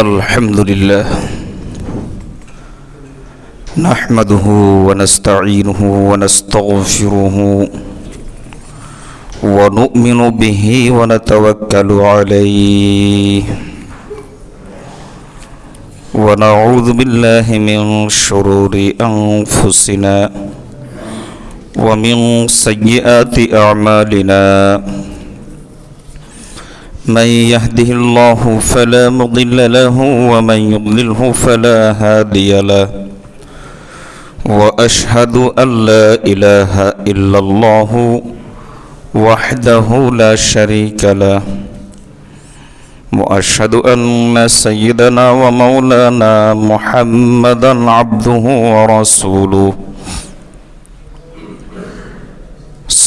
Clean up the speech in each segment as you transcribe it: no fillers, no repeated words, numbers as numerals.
الحمد لله نحمده ونستعينه ونستغفره ونؤمن به ونتوكل عليه ونعوذ بالله من شرور أنفسنا ومن سيئات أعمالنا من يهده الله فلا مضل له ومن يضلله فلا هادي له وأشهد أن لا إله إلا الله وحده لا شريك له وأشهد أن سيدنا ومولانا محمدا عبده ورسوله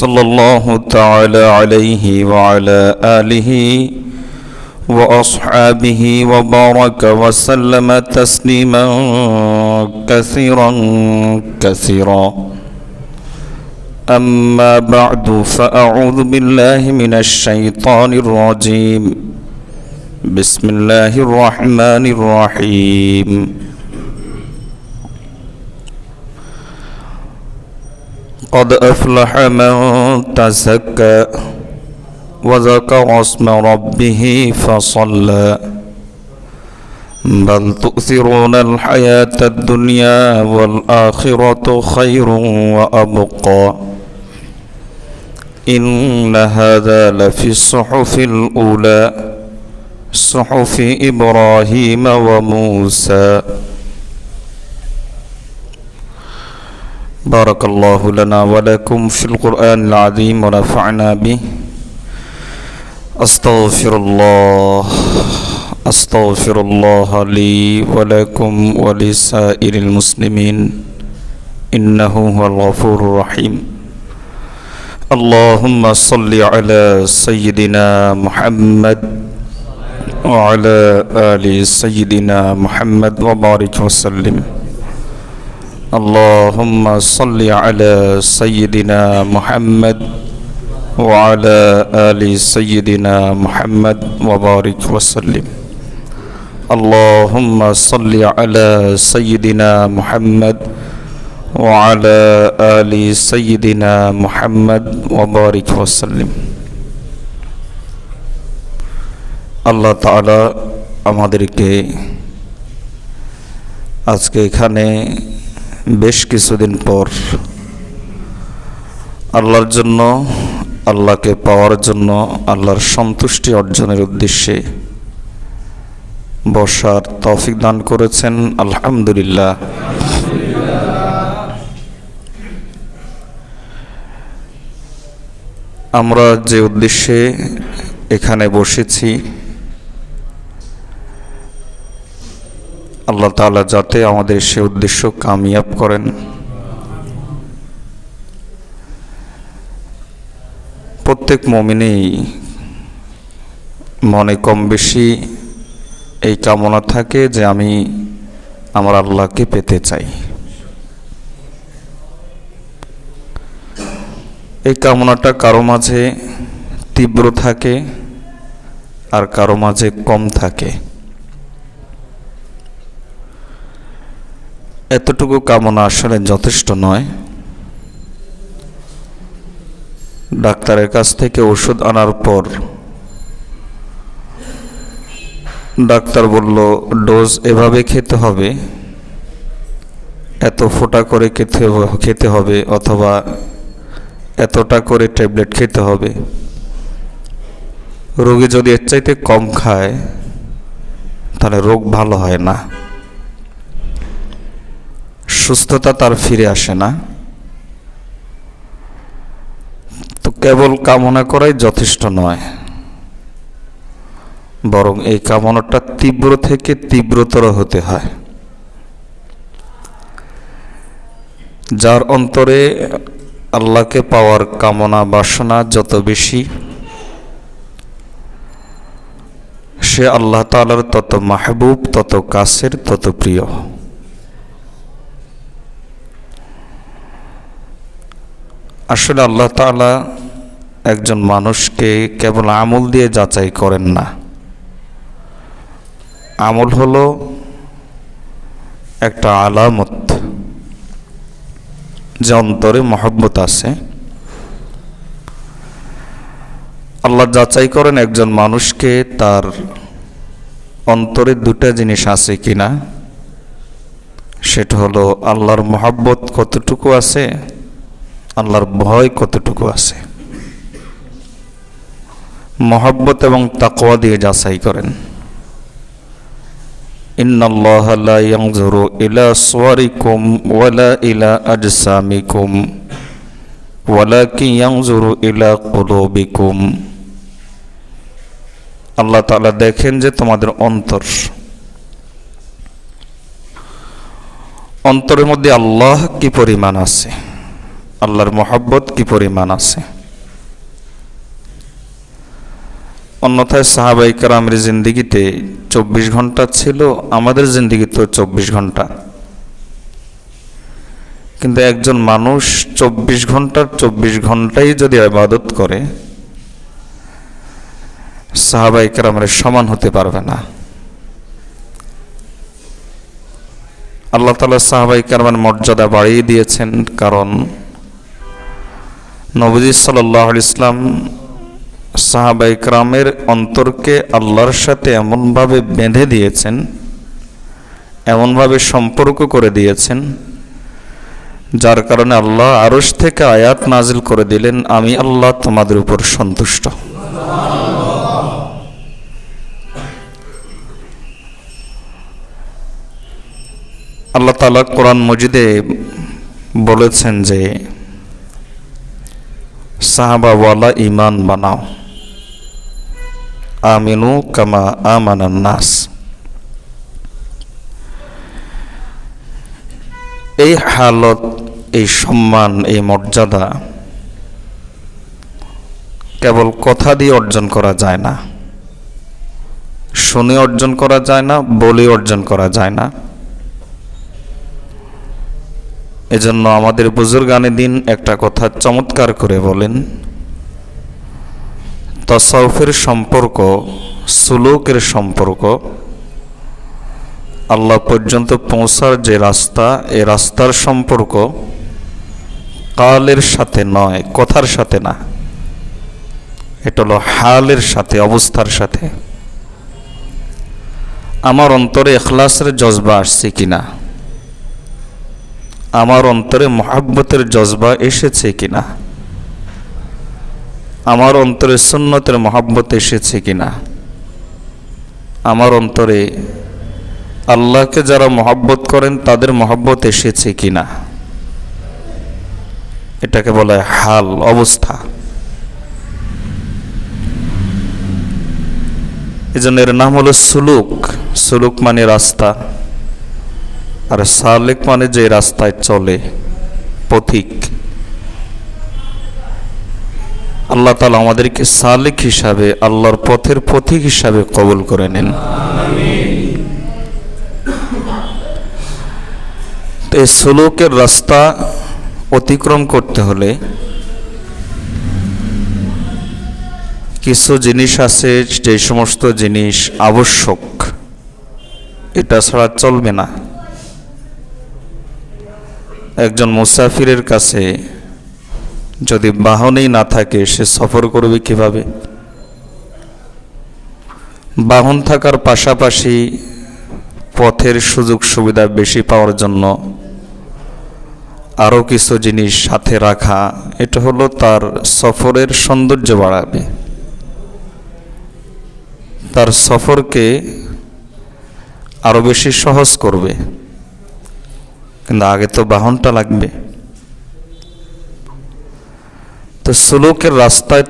صلى الله تعالى عليه وعلى آله وأصحابه وبارك وسلم تسليما كثيرا كثيرا أما بعد فأعوذ بالله من الشيطان الرجيم بسم الله الرحمن الرحيم قد أفلح من تزكى وذكر اسم ربه فصلى بل تؤثرون الحياة الدنيا والآخرة خير وأبقى إن هذا لفي الصحف الأولى صحف إبراهيم وموسى بارك الله لنا ولكم في القرآن العظيم ونفعنا به أستغفر الله لي ولكم ولسائر المسلمين إنه هو الغفور الرحيم اللهم صل على سيدنا محمد وعلى آل سيدنا محمد وبارك وسلم اللهم صل على سيدنا محمد وعلى آل سيدنا محمد وبارك وسلم اللهم صل على سيدنا محمد وعلى آل سيدنا محمد وبارك وسلم আল্লাহ তাআলা আমাদেরকে আজকে এখানে বেশ কিছুদিন পর আল্লাহর জন্য, আল্লাহকে পাওয়ার জন্য, আল্লাহর সন্তুষ্টি অর্জনের উদ্দেশ্যে বসার তৌফিক দান করেছেন। আলহামদুলিল্লাহ। আমরা যে উদ্দেশ্যে এখানে বসেছি, আল্লাহ তাআলা যাতে আমাদের সে উদ্দেশ্য কামিয়াব করেন। প্রত্যেক মুমিনেই মনে কম বেশি এই কামনা থাকে যে আমি আমার আল্লাহকে পেতে চাই। এই কামনাটা কারো মাঝে তীব্র থাকে আর কারো মাঝে কম থাকে। এতটুকু কামনা আসলে যথেষ্ট নয়। ডাক্তারের কাছ থেকে ওষুধ আনার পর ডাক্তার বলল ডোজ এভাবে খেতে হবে, এত ফোঁটা করে খেতে হবে, অথবা এতটা করে ট্যাবলেট খেতে হবে। রোগী যদি এর চাইতে কম খায় তাহলে রোগ ভালো হয় না, সুস্থতা তার ফিরে আসে না। তো কেবল কামনা করাই যথেষ্ট নয়, বরং এই কামনাটা তীব্র থেকে তীব্রতর হতে হয়। যার অন্তরে আল্লাহকে পাওয়ার কামনা বাসনা যত বেশি, সে আল্লাহ তাআলার তত মাহবুব, তত কাছের, তত প্রিয়। আসলে আল্লাহ তাআলা একজন মানুষকে কেবল আমল দিয়ে যাচাই করেন না, আমল হলো একটা আলামত যে অন্তরে মহব্বত আছে। আল্লাহ যাচাই করেন একজন মানুষকে তার অন্তরে দুটা জিনিস আছে কিনা, সেটা হলো আল্লাহর মহব্বত কতটুকু আছে, আল্লাহর ভয় কতটুকু আছে। মহব্বত এবং তাকওয়া দিয়ে যাচাই করেন। ইন্নাল্লাহা লা ইয়ানজুরু ইলা সুওয়ারিকুম ওয়ালা ইলা আজসামিকুম ওয়ালাকিন ইয়ানজুরু ইলা কুলুবিকুম। আল্লাহ তাআলা দেখেন যে তোমাদের অন্তরের মধ্যে আল্লাহ কি পরিমাণ আছে, আল্লাহর মহব্বত কি পরিমাণ আছে। অন্যথায় সাহাবায়ে কেরামের জিন্দেগিতে 24 ঘন্টা ছিল, আমাদের জিন্দেগিতেও 24 ঘন্টা। কিন্তু একজন মানুষ 24 ঘন্টার 24 ঘন্টাই যদি ইবাদত করে, সাহাবায়ে কেরামের সমান হতে পারবে না। আল্লাহ তাআলা সাহাবায়ে কেরামের মর্যাদা বাড়িয়ে দিয়েছেন, কারণ নবী সাল্লাল্লাহু আলাইহি ওয়াসাল্লাম সাহাবায়ে কেরামের অন্তরকে আল্লাহর সাথে এমনভাবে বেঁধে দিয়েছেন, এমনভাবে সম্পর্ক করে দিয়েছেন, যার কারণে আল্লাহ আরশ থেকে আয়াত নাজিল করে দিলেন, আমি আল্লাহ তোমাদের উপর সন্তুষ্ট। আল্লাহ তাআলা কোরআন মজিদে বলেছেন যে সাহাবাওয়ালা ঈমান বানাও, আমিনু কামা আমানান নাস। এই হালত, এই সম্মান, এই মর্যাদা কেবল কথা দিয়ে অর্জন করা যায় না, শুনে অর্জন করা যায় না, বলে অর্জন করা যায় না। এজন্য আমাদের বুজুর্গানে দিন একটা কথা চমৎকার করে বলেন, তাসাউফের সম্পর্ক, সুলুকের সম্পর্ক আল্লাহ পর্যন্ত পৌঁছার যে রাস্তা, এই রাস্তার সম্পর্ক কালের সাথে নয়, কথার সাথে না, এটা হলো হালের সাথে, অবস্থার সাথে। আমার অন্তরে ইখলাসের জজবা আসছে কিনা, আমার অন্তরে মুহাব্বতের জজবা এসেছে কিনা, আমার অন্তরে সুন্নতের মহব্বত এসেছে কিনা, আমার অন্তরে আল্লাহকে যারা মহব্বত করেন তাদের মহব্বত এসেছে কিনা, এটাকে বলা হয় হাল, অবস্থা। এজন্য এর নাম হলো সুলুক। সুলুক মানে রাস্তা, আর সালেক মানে যে রাস্তায় চলে, পথিক। আল্লাহ তাআলা আমাদেরকে সালেক হিসাবে, আল্লাহর পথের পথিক হিসাবে কবুল করে নেন। তো এই সুলুকের রাস্তা অতিক্রম করতে হলে কিছু জিনিস আছে, যে সমস্ত জিনিস আবশ্যক, এটা ছাড়া চলবে না। একজন মুসাফিরের কাছে যদি বাহনই না থাকে, সে সফর করবে কিভাবে? বাহন থাকার পাশাপাশি পথের সুযোগ সুবিধা বেশি পাওয়ার জন্য আরও কিছু জিনিস সাথে রাখা, এটা হলো তার সফরের সৌন্দর্য বাড়াবে, তার সফরকে আরো বেশি সহজ করবে। কিন্তু আগে তো বাহনটা লাগবে। তো সুলুকের রাস্তায়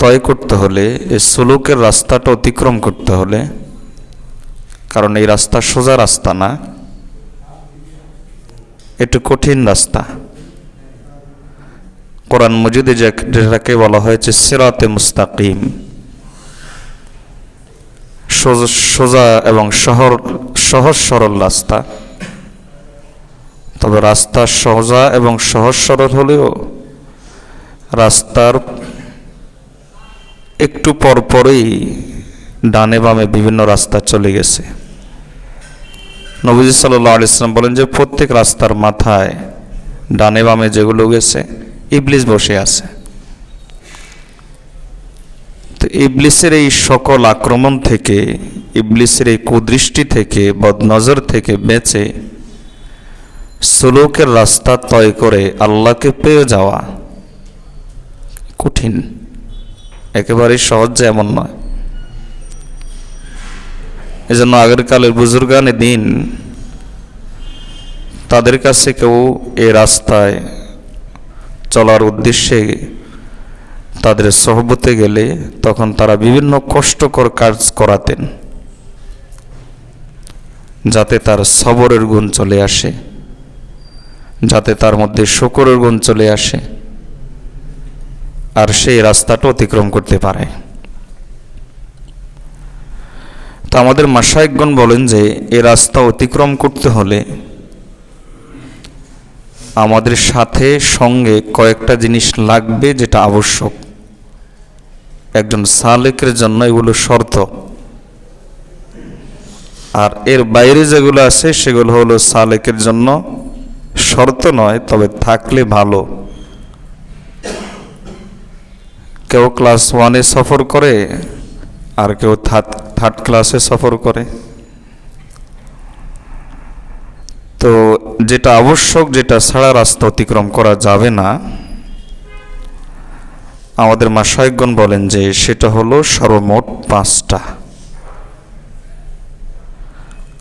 তয় করতে হলে, এই সুলুকের রাস্তাটা অতিক্রম করতে হলে, কারণ এই রাস্তা সোজা রাস্তা না, একটু কঠিন রাস্তা। কোরআন মজিদে যেটাকে বলা হয়েছে সিরাতে মুস্তাকিম, সোজা এবং সহজ সরল রাস্তা। তবে রাস্তা সোজা এবং সহজ সরল হলেও রাস্তার একটু পরপরই ডানে বামে বিভিন্ন রাস্তা চলে গেছে। নবীজি সাল্লাল্লাহু আলাইহি ওয়াসাল্লাম বলেন যে প্রত্যেক রাস্তার মাথায় ডানে বামে যেগুলো গেছে ইবলিস বসে আছে। তো ইবলিসের এই সকল আক্রমণ থেকে, ইবলিসের এই কুদৃষ্টি থেকে, বদনজর থেকে বেঁচে সুলুকের রাস্তা তয় করে আল্লাহকে পেয়ে যাওয়া কঠিন, একেবারেই সহজ এমন নয়। এজন্য আগের কালের বুজুর্গানে দিন, তাদের কাছে কেউ এই রাস্তায় চলার উদ্দেশ্যে তাদের সহবতে গেলে তখন তারা বিভিন্ন কষ্টকর কাজ করাতেন, যাতে তার সবরের গুণ চলে আসে, যাতে তার মধ্যে শুকরের গুণ চলে আসে, আর সেই রাস্তাটা অতিক্রম করতে পারে। তো আমাদের মাশায়েখগণ বলেন যে এই রাস্তা অতিক্রম করতে হলে আমাদের সাথে সঙ্গে কয়েকটা জিনিস লাগবে, যেটা আবশ্যক। একজন সালেকের জন্য এগুলো শর্ত, আর এর বাইরে যেগুলো আছে সেগুলো হলো সালেকের জন্য শর্ত নয়, তবে থাকলে ভালো। কেউ ক্লাস 1-এ সফর করে, আর কেউ থার্ড ক্লাসে সফর করে। তো যেটা আবশ্যক, যেটা ছাড়া রাস্তা অতিক্রম করা যাবে না, আমাদের মাশায়েখগণ বলেন যে সেটা হলো সর্বমোট 5টা।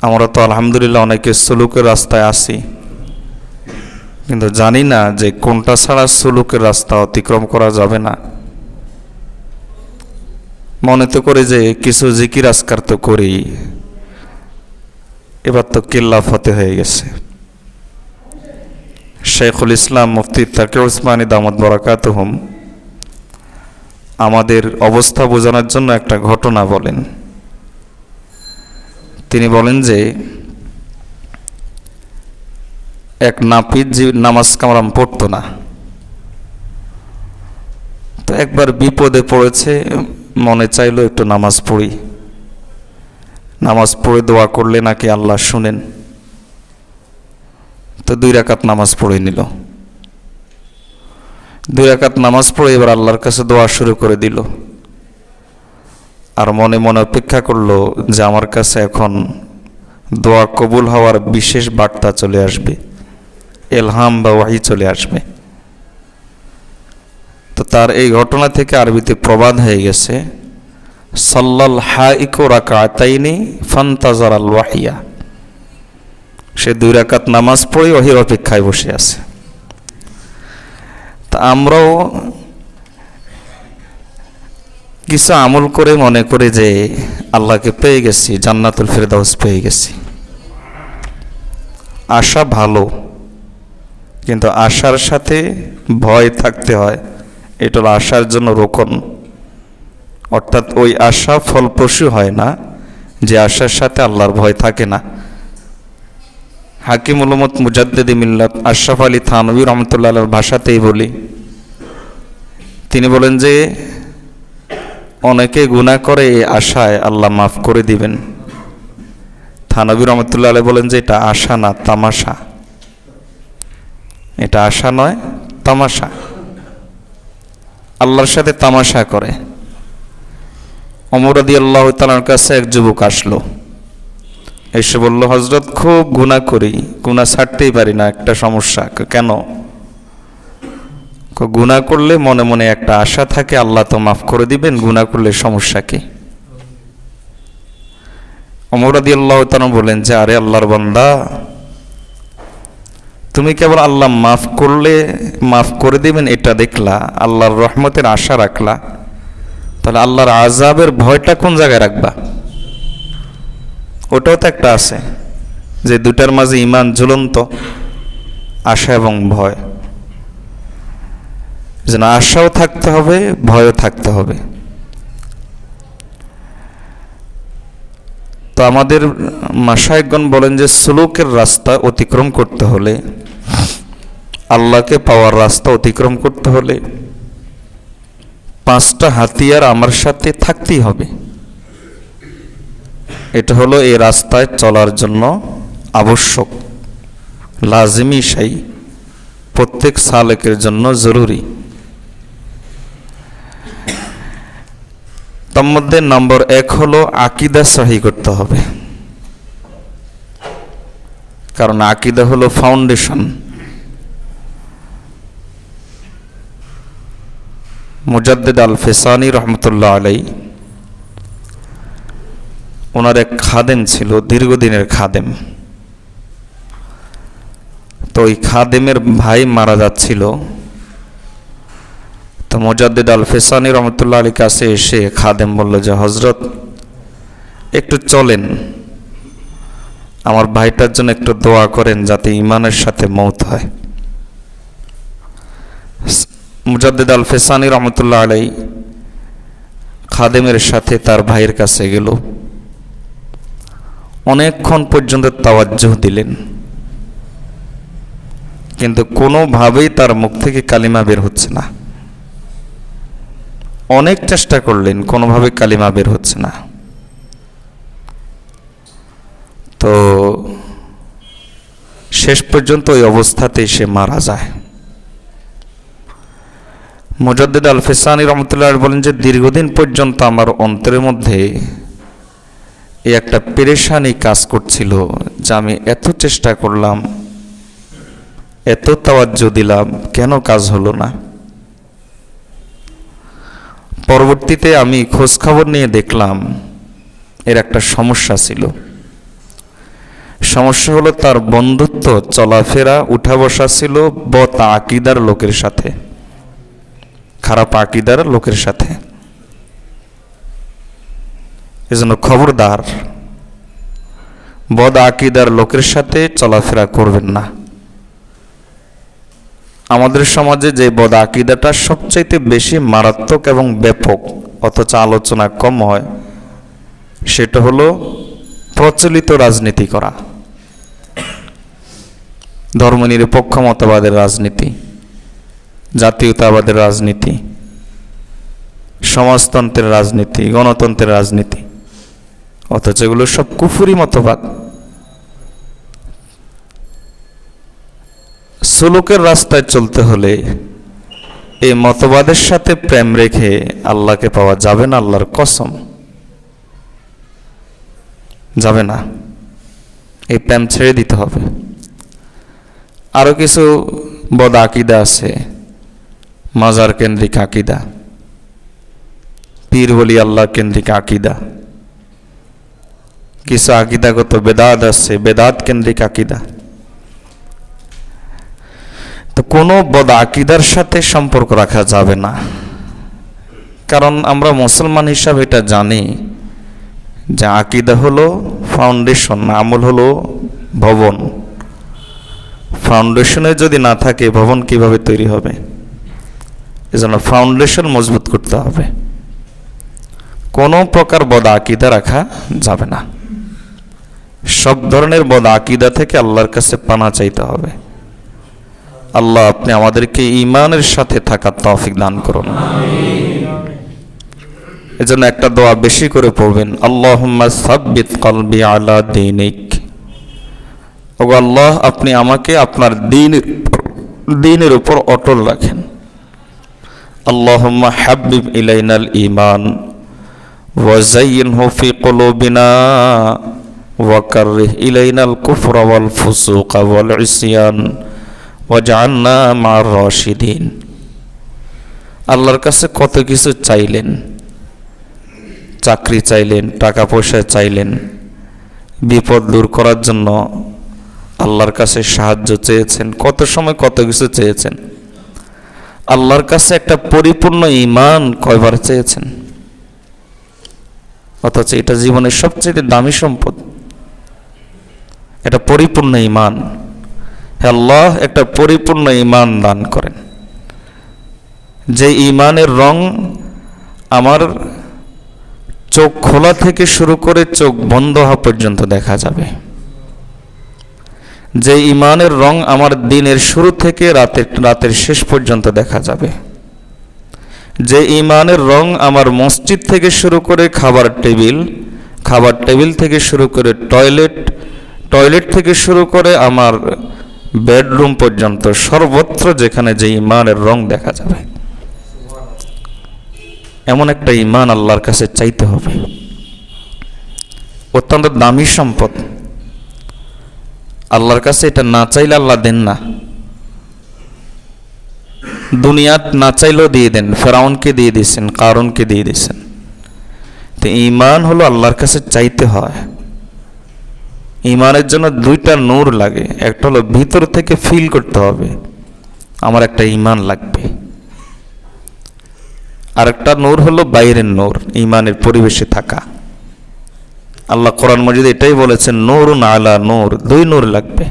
আমরা তো আলহামদুলিল্লাহ অনেকে সুলুকের রাস্তায় আছি, কিন্তু জানি না যে কোনটা ছাড়া সুলুকের রাস্তা অতিক্রম করা যাবে না। মনে তো করে যে কিছু জিকির আজকার তো করি, এবার তো কিল্লা ফতে হয়ে গেছে। শেখুল ইসলাম মুফতি তাকি উসমানী দামত বরাকাতুহুম আমাদের অবস্থা বোঝানোর জন্য একটা ঘটনা বলেন। তিনি বলেন যে এক নাপিত যে নামাজ কামারাম পড়তো না, তো একবার বিপদে পড়েছে, মনে চাইলো একটু নামাজ পড়ি। নামাজ পড়ে দোয়া করলে নাকি আল্লাহ শুনেন। তো 2 রাকাত নামাজ পড়ে নিল। 2 রাকাত নামাজ পড়ে এবার আল্লাহর কাছে দোয়া শুরু করে দিল, আর মনে মনে অপেক্ষা করলো যে আমার কাছে এখন দোয়া কবুল হওয়ার বিশেষ বার্তা চলে আসবে, ইলহাম বা ওয়াহি চলে আসবে। তো তার এই ঘটনা থেকে আরবিতে প্রবাদ হয়ে গেছে, সাল্লাল হাইকু রাকাতাইনি ফান্তাজারাল ওয়াহিয়া। সে 2 রাকাত নামাজ পড়ে ওহির অপেক্ষায় বসে আছে। তা আমরাও কিছু আমল করে মনে করে যে আল্লাহকে পেয়ে গেছি, জান্নাতুল ফেরদাউস পেয়ে গেছি। আশা ভালো, কিন্তু আশার সাথে ভয় থাকতে হয়। এটা হলো আশার জন্য রোকন। অর্থাৎ ওই আশা ফলপ্রসূ হয় না যে আশার সাথে আল্লাহর ভয় থাকে না। হাকিম উলুমত মুজাদ্দিদ মিল্লাত আশরাফ আলী থানভী রহমতুল্লাহ আলাইহির ভাষাতেই বলি, তিনি বলেন যে অনেকে গুনাহ করে এই আশায় আল্লাহ মাফ করে দিবেন। থানভী রহমতুল্লাহ আলাইহি বলেন যে এটা আশা না, তামাশা। এটা আশা নয়, তামাশা। আল্লাহর সাথে তামাশা করে। ওমর রাদিয়াল্লাহু তাআলার কাছে এক যুবক আসলো, এসে বলল, হযরত খুব গুনাহ করি, গুনাহ ছাড়তেই পারি না, একটা সমস্যা। কেন? গুনাহ করলে মনে মনে একটা আশা থাকে আল্লাহ তো মাফ করে দিবেন, গুনাহ করলে সমস্যা কি? ওমর রাদিয়াল্লাহু তাআলা বলেন যে আরে আল্লাহর বান্দা, তুমি কেবল আল্লাহ মাফ করলে মাফ করে দিবেন এটা দেখলা, আল্লাহর রহমতের আশা রাখলা, তাহলে আল্লাহর আযাবের ভয়টা কোন জায়গায় রাখবা? ওটাও তো একটা আছে যে দুটার মাঝে ঈমান ঝুলন্ত, আশা এবং ভয়। যেন আশাও থাকতে হবে, ভয়ও থাকতে হবে। তো আমাদের মাশায়েখগণ বলেন যে সুলুকের রাস্তা অতিক্রম করতে হলে, আল্লাহকে পাওয়ার রাস্তা অতিক্রম করতে হলে 5টা হাতিয়ার আমার সাথে থাকতেই হবে। এটা হলো এই রাস্তায় চলার জন্য আবশ্যক, লাজিমি শাই, প্রত্যেক সালেকের জন্য জরুরি। তার মধ্যে নম্বর 1 হলো আকীদা সহি করতে হবে, কারণ আকীদা হলো ফাউন্ডেশন। মুজাদ্দিদ আল ফিসানি রহমতুল্লাহ আলাই, ওনার এক খাদেম ছিল, দীর্ঘদিনের খাদেম। তো ওই খাদেমের ভাই মারা যাচ্ছিল। তো মুজাদ্দিদ আল ফিসানি রহমতুল্লাহ আলীর কাছে এসে খাদেম বলল যে, হজরত একটু চলেন, আমার ভাইটার জন্য একটু দোয়া করেন যাতে ঈমানের সাথে মওত হয়। মুজাদ্দিদ আল ফিসানি রহমতুল্লাহ আলাই খাদেমের সাথে তার ভাইয়ের কাছে গেল। অনেকক্ষণ পর্যন্ত তাওয়াজ্জুহ দিলেন, কিন্তু কোনোভাবেই তার মুখ থেকে কালিমা বের হচ্ছে না। অনেক চেষ্টা করলেন, কোনোভাবে কালিমা বের হচ্ছে না। তো শেষ পর্যন্ত ওই অবস্থাতেই সে মারা যায়। মুজাদ্দিদ আল ফিসানি রহমতুল্লাহ বলেন যে, দীর্ঘদিন পর্যন্ত আমার অন্তরের মধ্যে এই একটা পেরেশানি কাজ করছিল যে আমি এত চেষ্টা করলাম, এত তাওয়াজ্জুহ দিলাম, কেন কাজ হলো না। পরবর্তীতে আমি খোঁজ খবর নিয়ে দেখলাম এর একটা সমস্যা ছিল। সমস্যা হলো তার বন্ধুত্ব, চলাফেরা, উঠা বসা ছিল বদ আকীদার লোকের সাথে, খারাপ আকীদার লোকের সাথে। এজন্য খবরদার, বদ আকীদার লোকের সাথে চলাফেরা করবেন না। আমাদের সমাজে যে বদ আকীদাটা সবচাইতে বেশি মারাত্মক এবং ব্যাপক, অথচ আলোচনা কম হয়, সেটা হলো প্রচলিত রাজনীতি করা, ধর্মনিরপেক্ষ মতবাদের রাজনীতি, জাতীয়তাবাদের রাজনীতি, সমাজতন্ত্রের রাজনীতি, গণতন্ত্রের রাজনীতি, অথচ এগুলো সব কুফরি মতবাদ। সুলুকের রাস্তায় চলতে হলে এই মতবাদের সাথে প্রেম রেখে আল্লাহকে পাওয়া যাবে না, আল্লাহর কসম যাবে না। এই প্রেম ছেড়ে দিতে হবে। আরো কিছু বদ আকীদা আছে, মাজার কেন্দ্রিক আকীদা, পীর বলি আল্লাহ কেন্দ্রিক আকীদা, কিছু আকীদাগত বেদাত আছে, বেদাত কেন্দ্রিক আকীদা। তো কোনো বদ আকীদার সাথে সম্পর্ক রাখা যাবে না, কারণ আমরা মুসলমান হিসাবে এটা জানি যে আকীদা হলো ফাউন্ডেশন, আমল হলো ভবন। ফাউন্ডেশনে যদি না থাকে ভবন কিভাবে তৈরি হবে? এজন্য ফাউন্ডেশন মজবুত করতে হবে। কোনো প্রকার বদ আকীদা রাখা যাবে না। সব ধরনের বদ আকীদা থেকে আল্লাহর কাছে পানা চাইতে হবে। আল্লাহ আপনি আমাদেরকে ঈমানের সাথে থাকার তৌফিক দান করুন। এজন্য একটা দোয়া বেশি করে পড়বেন, আল্লাহুম্মা সাব্বিত কলবি আলা দীনিক। ওগো আল্লাহ, আপনি আমাকে আপনার দ্বীনের উপর অটল রাখেন। আল্লাহুম্মা হাব্বিব ইলাইনাল ঈমান ওয়া যায়্যিনহু ফি কুলুবিনা ওয়া কাররিহ ইলাইনাল কুফরা ওয়াল ফুসুকা ওয়াল ইসয়ান ওয়াজআলনা মা'আর রাশিদিন। আল্লাহর কাছে কত কিছু চাইলেন, চাকরি চাইলেন, টাকা পয়সা চাইলেন, বিপদ দূর করার জন্য আল্লাহর কাছে সাহায্য চেয়েছেন, কত সময় কত কিছু চেয়েছেন। আল্লাহর কাছে একটা পরিপূর্ণ ঈমান কয়বার চেয়েছেন? অথচ এটা জীবনের সবচেয়ে দামি সম্পদ, এটা পরিপূর্ণ ঈমান। হে আল্লাহ, একটা পরিপূর্ণ ঈমান দান করেন, যে ঈমানের রং আমার চোখ খোলা থেকে শুরু করে চোখ বন্ধ হওয়া পর্যন্ত দেখা যাবে, যে ঈমানের রং আমার দিনের শুরু থেকে রাতের শেষ পর্যন্ত দেখা যাবে, যে ঈমানের রং আমার মসজিদ থেকে শুরু করে খাবার টেবিল থেকে শুরু করে টয়লেট টয়লেট থেকে শুরু করে আমার বেডরুম পর্যন্ত সর্বত্র যেখানে যে ইমানের রং দেখা যাবে, এমন একটা ইমান আল্লাহর কাছে চাইতে হবে। অত্যন্ত দামি সম্পদ, আল্লাহর কাছে এটা না চাইলে আল্লাহ দেন না। দুনিয়াত না চাইলেও দিয়ে দেন, ফেরাউনকে দিয়ে দিয়েছেন, কারুনকে দিয়ে দিয়েছেন। তো ইমান হলো আল্লাহর কাছে চাইতে হয়। ইমানের জন্য দুইটা নূর লাগে, একটা হলো ভিতর থেকে ফিল করতে হবে আমার একটা ইমান লাগবে, আর একটা নূর হলো বাইরের নূর, ইমানের পরিবেশে থাকা। আল্লাহ কোরআন মাজিদে এটাই বলেছেন, নূরুন আলা নূর, দুই নূর লাগবে।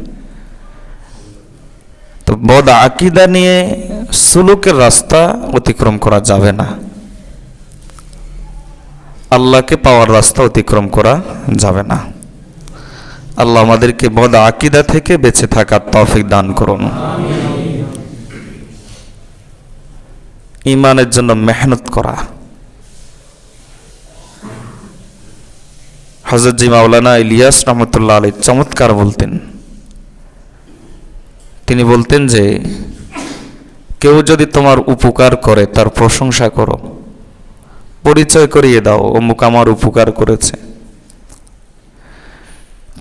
তো বদ আকীদা নিয়ে সুলুকের রাস্তা অতিক্রম করা যাবে না, আল্লাহকে পাওয়ার রাস্তা অতিক্রম করা যাবে না। আল্লাহ আমাদেরকে বদ আকীদা থেকে বেঁচে থাকার তৌফিক দান করুন। ইমানের জন্য মেহনত করা। হযরত জি মাওলানা ইলিয়াস রহমতুল্লাহ আলাইহি চমৎকার বলতেন। তিনি বলতেন যে কেউ যদি তোমার উপকার করে তার প্রশংসা করো, পরিচয় করিয়ে দাও অমুক আমার উপকার করেছে।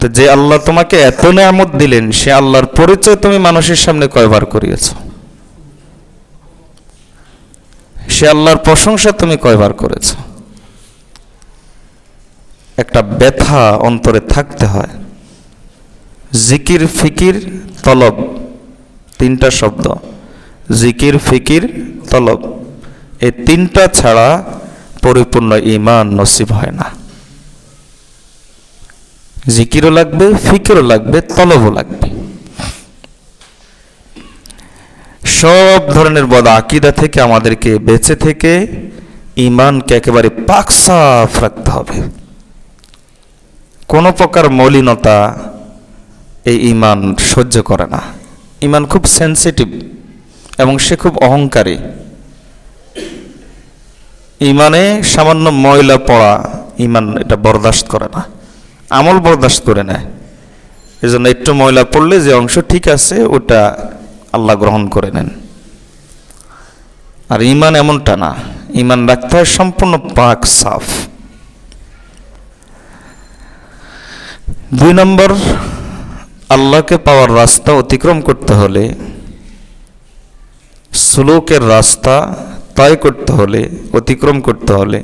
তো যে আল্লাহ তোমাকে এত নেয়ামত দিলেন, সে আল্লাহর পরিচয় তুমি মানুষের সামনে কয়বার করিয়েছ? সে আল্লাহর প্রশংসা তুমি কয়বার করেছ? একটা ব্যথা অন্তরে থাকতে হয়। জিকির, ফিকির, তলব, তিনটা শব্দ, জিকির, ফিকির, তলব, এই তিনটা ছাড়া পরিপূর্ণ ঈমান নসিব হয় না। জিকিরও লাগবে, ফিকিরও লাগবে, তলবও লাগবে। সব ধরনের বদ আকীদা থেকে আমাদেরকে বেঁচে থেকে ঈমানকে একেবারে পাক সাফ রাখতে হবে। কোনো প্রকার মলিনতা এই ঈমান সহ্য করে না। ঈমান খুব সেনসিটিভ এবং সে খুব অহংকারী। ঈমানে সামান্য ময়লা পড়া ঈমান এটা বরদাস্ত করে না, আমল বরদাস্ত করে নেয়। এই জন্য একটু ময়লা পড়লে যে অংশ ঠিক আছে ওটা আল্লাহ গ্রহণ করে নেন। আর ঈমান এমনটা না, ঈমান রাখতে হয় সম্পূর্ণ পাক সাফ। 2 নম্বর, আল্লাহকে পাওয়ার রাস্তা অতিক্রম করতে হলে, সুলুকের রাস্তা তয় করতে হলে, অতিক্রম করতে হলে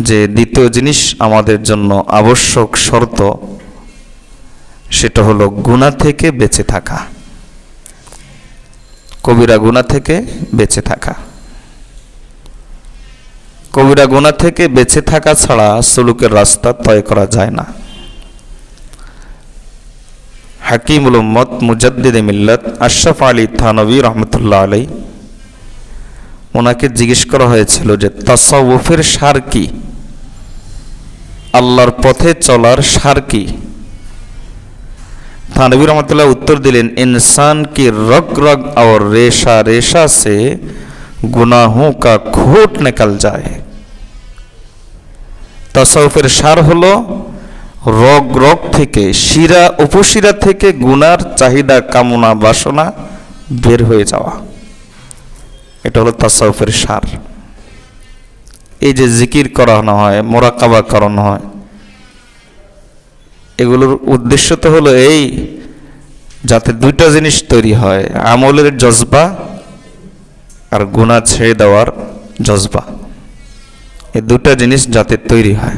যে দ্বিতীয় জিনিস আমাদের জন্য আবশ্যক শর্ত, সেটা হলো গুনাহ থেকে বেঁচে থাকা, কবিরা গুনাহ থেকে বেঁচে থাকা। কবিরা গুনাহ থেকে বেঁচে থাকা ছাড়া সুলুকের রাস্তা তয় করা যায় না। হাকিমুল উম্মত মুজাদ্দিদে মিল্লাত আশরাফ আলী থানভী রহমতুল্লাহ আলাইহি, ওনাকে জিজ্ঞেস করা হয়েছিল যে তাসাউফের সার কি, আল্লাহর পথে চলার সার কি? থানভী রহমতুল্লাহ উত্তর দিলেন, इंसान की रग रग और रेशा रेशा से गुनाहों का घूंट निकल जाए। তাসাউফের সার হলো রগ রগ থেকে, শিরা উপশিরা থেকে গুনার চাহিদা, কামনা, বাসনা বের হয়ে যাওয়া, এটা হলো তাসাউফের সার। এই যে জিকির করানো হয়, মোরাকাবা করানো হয়, এগুলোর উদ্দেশ্য তো হলো এই যাতে দুইটা জিনিস তৈরি হয়, আমলের জজবা আর গুনাহ ছেড়ে দেওয়ার জজবা। এই দুটা জিনিস যাতে তৈরি হয়।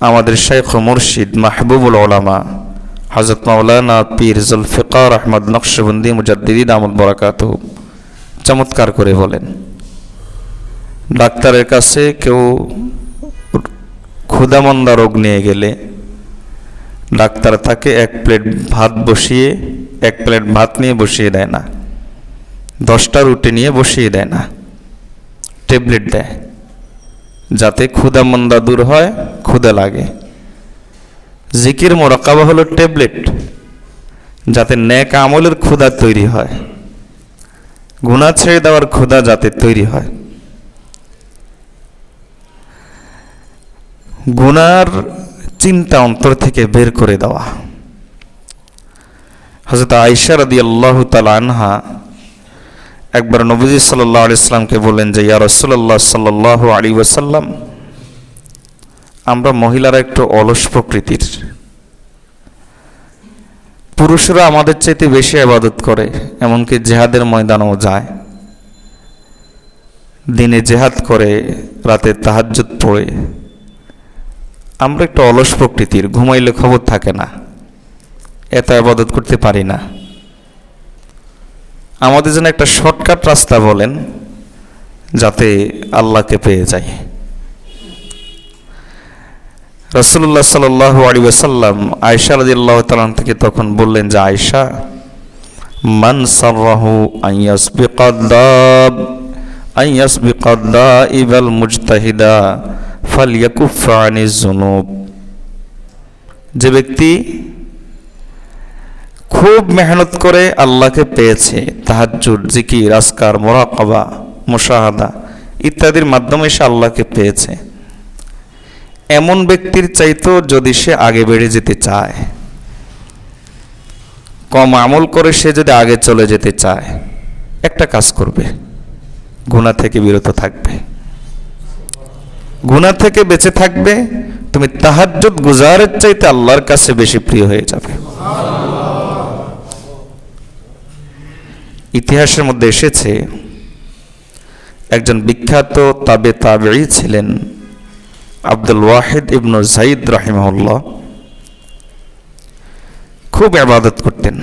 আমাদের শাইখ মুর্শিদ মাহবুবুল উলামা হযরত মাওলানা পীর জুলফিকার আহমদ নকশবন্দি মুজাদ্দিদি দামত বরাকাতুহু চমৎকার করে বলেন, ডাক্তারের কাছে কেউ ক্ষুধামন্দা রোগ নিয়ে গেলে ডাক্তার তাকে 1 প্লেট ভাত বসিয়ে, 1 প্লেট ভাত নিয়ে বসিয়ে দেয় না, 10টা রুটি নিয়ে বসিয়ে দেয় না, ট্যাবলেট দেয় যাতে ক্ষুধামন্দা দূর হয়, ক্ষুধা লাগে। জিকির মোরাকাবা হলো ট্যাবলেট, যাতে নেক আমলের ক্ষুধা তৈরি হয়, গুনাহ ছেড়ে দেওয়ার ক্ষুধা যাতে তৈরি হয়। গুনার চিন্তা অন্তর থেকে বের করে দেওয়া। হযরত আয়েশা রাদিয়াল্লাহু তাআলা আনহা একবার নবীজি সাল্লাল্লাহু আলাইহি সাল্লামকে বললেন যে, ইয়া রাসূলুল্লাহ সাল্লাল্লাহু আলাইহি ওয়াসাল্লাম, আমরা মহিলারা একটু অলস প্রকৃতির, পুরুষরা আমাদের চাইতে বেশি ইবাদত করে, এমনকি জিহাদের ময়দানেও যায়, দিনে জিহাদ করে, রাতে তাহাজ্জুদ পড়ে। আমরা একটু অলস প্রকৃতির, ঘুমাইলে খবর থাকে না, এত ইবাদত করতে পারি না। আমাদের জন্য একটা শর্টকাট রাস্তা বলেন, যাতে আল্লাহকে পেয়ে যায়। রাসূলুল্লাহ সাল্লাল্লাহু আলাইহি ওয়াসাল্লাম আয়েশা রাদিয়াল্লাহু তাআলা থেকে তখন বললেন যে, আয়েশা, মান সাররাহু আন ইয়াসবিকাদ দাইবাল মুজতাহিদা ফালইয়াকুফ আনিজ যুনুব। যে ব্যক্তি খুব মেহনত করে আল্লাহকে পেয়েছে, তাহাজ্জুদ, জিকির, আজকার, মুরাকাবা, মুশাহাদা ইত্যাদির মাধ্যমে সে আল্লাহকে পেয়েছে, এমন ব্যক্তির চাইতেও যদি সে আগে বেড়ে যেতে চায়, কম আমল করে সে যদি আগে চলে যেতে চায়, একটা কাজ করবে, গুনাহ থেকে বিরত থাকবে, গুনাহ থেকে বেঁচে থাকবে। তুমি তাহাজ্জুদ গুজারের চাইতে আল্লাহর কাছে বেশি প্রিয় হয়ে যাবে। ইতিহাসের মধ্যে এসেছে, একজন বিখ্যাত তাবেঈ ছিলেন আব্দুল ওয়াহিদ ইবনে যায়েদ রাহিমাহুল্লাহ। খুব ইবাদত করতেন,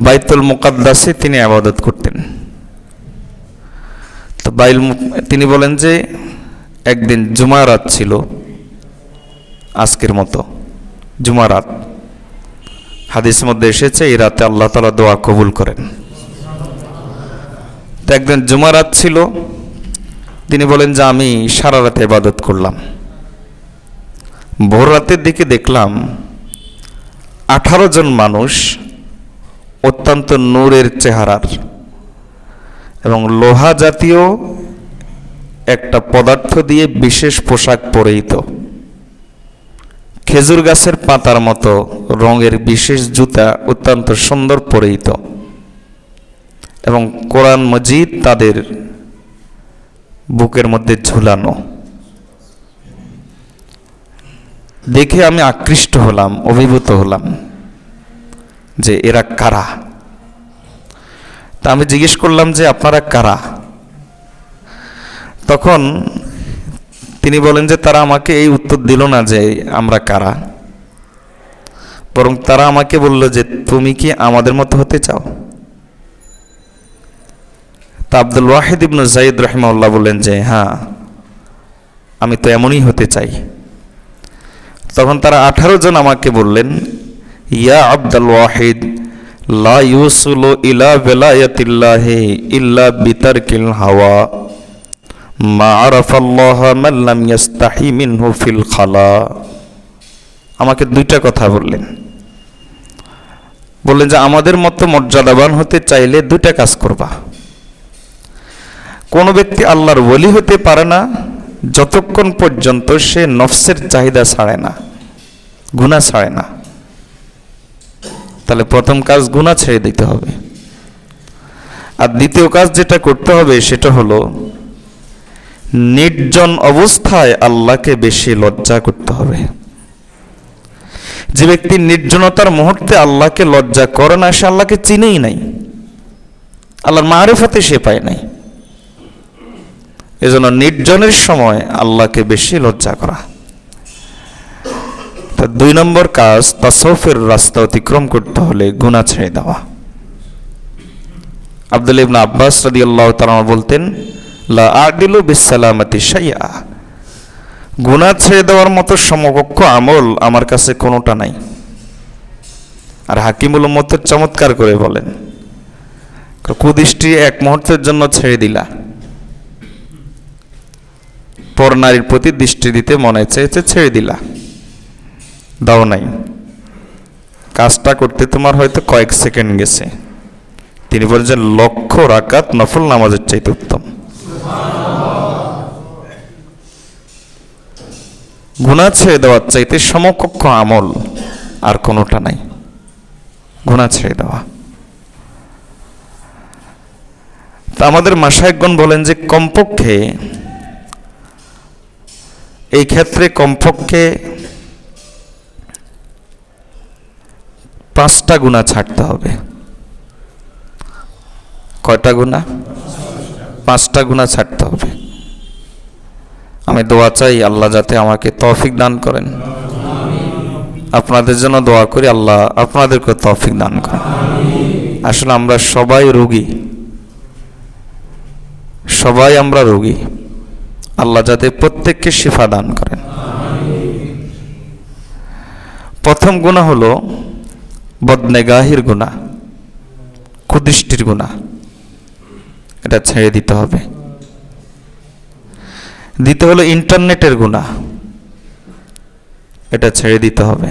বাইতুল মুকাদ্দাসে তিনি ইবাদত করতেন। তো তিনি বলেন যে, একদিন জুমা রাত ছিল, আজকের মতো জুমা রাত। হাদিসের মধ্যে এসেছে এই রাতে আল্লাহ তাআলা দোয়া কবুল করেন। তো একদিন জুমা রাত ছিল, তিনি বলেন যে, আমি সারা রাতে ইবাদত করলাম। ভোর রাতের দিকে দেখলাম 18 জন মানুষ অত্যন্ত নূরের চেহারার এবং লোহা জাতীয় একটা পদার্থ দিয়ে বিশেষ পোশাক পরিহিত, খেজুর গাছের পাতার মতো রঙের বিশেষ জুতা অত্যন্ত সুন্দর পরিহিত, এবং কোরআন মজিদ তাদের বুকের মধ্যে ঝুলানো। দেখে আমি আকৃষ্ট হলাম, অভিভূত হলাম যে এরা কারা। তা আমি জিজ্ঞেস করলাম যে, আপনারা কারা? তখন তিনি বলেন যে, তারা আমাকে এই উত্তর দিল না যে আমরা কারা, বরং তারা আমাকে বলল যে, তুমি কি আমাদের মতো হতে চাও? তা আব্দুল ওয়াহিদ ইবনে যায়েদ রাহিমাহুল্লাহ বললেন যে, হ্যাঁ, আমি তো এমনই হতে চাই। তখন তারা 18 জন আমাকে বললেন, ইয়া আব্দুল ওয়াহিদ, লা ইউসুলু ইলা ওয়ালায়াতিল্লাহি ইল্লা বিতারকিল হাওয়া মা আরাফাল্লাহ মান লাম ইস্তাহি মিনহু ফিল খালা। আমাকে দুইটা কথা বললেন যে, আমাদের মতো মর্যাদাবান হতে চাইলে দুইটা কাজ করবা। কোন ব্যক্তি আল্লাহর ওলি হতে পারে না যতক্ষণ পর্যন্ত সে নফসের চাহিদা ছাড়ে না, গুনাহ ছাড়ে না। তাহলে প্রথম কাজ গুনাহ ছেড়ে দিতে হবে। আর দ্বিতীয় কাজ যেটা করতে হবে সেটা হলো নির্জন অবস্থায় আল্লাহকে বেশি লজ্জা করতে হবে। যে ব্যক্তি নির্জনতার মুহূর্তে আল্লাহকে লজ্জা করে না, সে আল্লাহকে চিনেই নাই, আল্লাহর মারিফতে সে পায় নাই। এজন্য নির্জনের সময় আল্লাহকে বেশি লজ্জা করা। তা 2 নম্বর কাজ, তাসাউফের রাস্তা অতিক্রম করতে হলে গুনাহ ছেড়ে দেওয়া। আব্দুল্লাহ ইবনে আব্বাস রাদিয়াল্লাহু তাআলা বলতেন, লা আদিলু বিসসালামাতি শাইআ, গুনাহ ছেড়ে দেওয়ার মতো সমকক্ষ আমল আমার কাছে কোনোটা নাই। আর হাকিমুল উম্মতের চমৎকার করে বলেন, কুদৃষ্টি 1 মুহূর্তের জন্য ছেড়ে দিলা, পর নারীর প্রতি দৃষ্টি দিতে মনে চেয়েছে, ছেড়ে দিলা, দাও নাই, কাজটা করতে তোমার হয়তো কয়েক সেকেন্ড গেছে। তিনি বলেন যে, 1,00,000 রাকাত নফল নামাজের চাইতে উত্তম। গুনাহ ছেড়ে দেওয়ার চাইতে সমকক্ষ আমল আর কোনোটা নাই, গুনাহ ছেড়ে দেওয়া। তা আমাদের মাশায়েখগণ বলেন যে কমপক্ষে এই ক্ষেত্রে কমপক্ষে 5টা গুনাহ ছাড়তে হবে। কয়টা গুনাহ? 5টা গুনাহ ছাড়তে হবে। আমি দোয়া চাই আল্লাহ যাতে আমাকে তৌফিক দান করেন। আপনাদের জন্য দোয়া করি আল্লাহ আপনাদেরকে তৌফিক দান করেন। আসলে আমরা সবাই রোগী, সবাই আমরা রোগী। আল্লাহ যাতে প্রত্যেককে শিফা দান করেন। প্রথম গুনাহ হলো বদনেগাহির গুনাহ, কুদৃষ্টির গুনাহ, এটা ছেড়ে দিতে হবে। দ্বিতীয় হলো ইন্টারনেটের গুনাহ, এটা ছেড়ে দিতে হবে।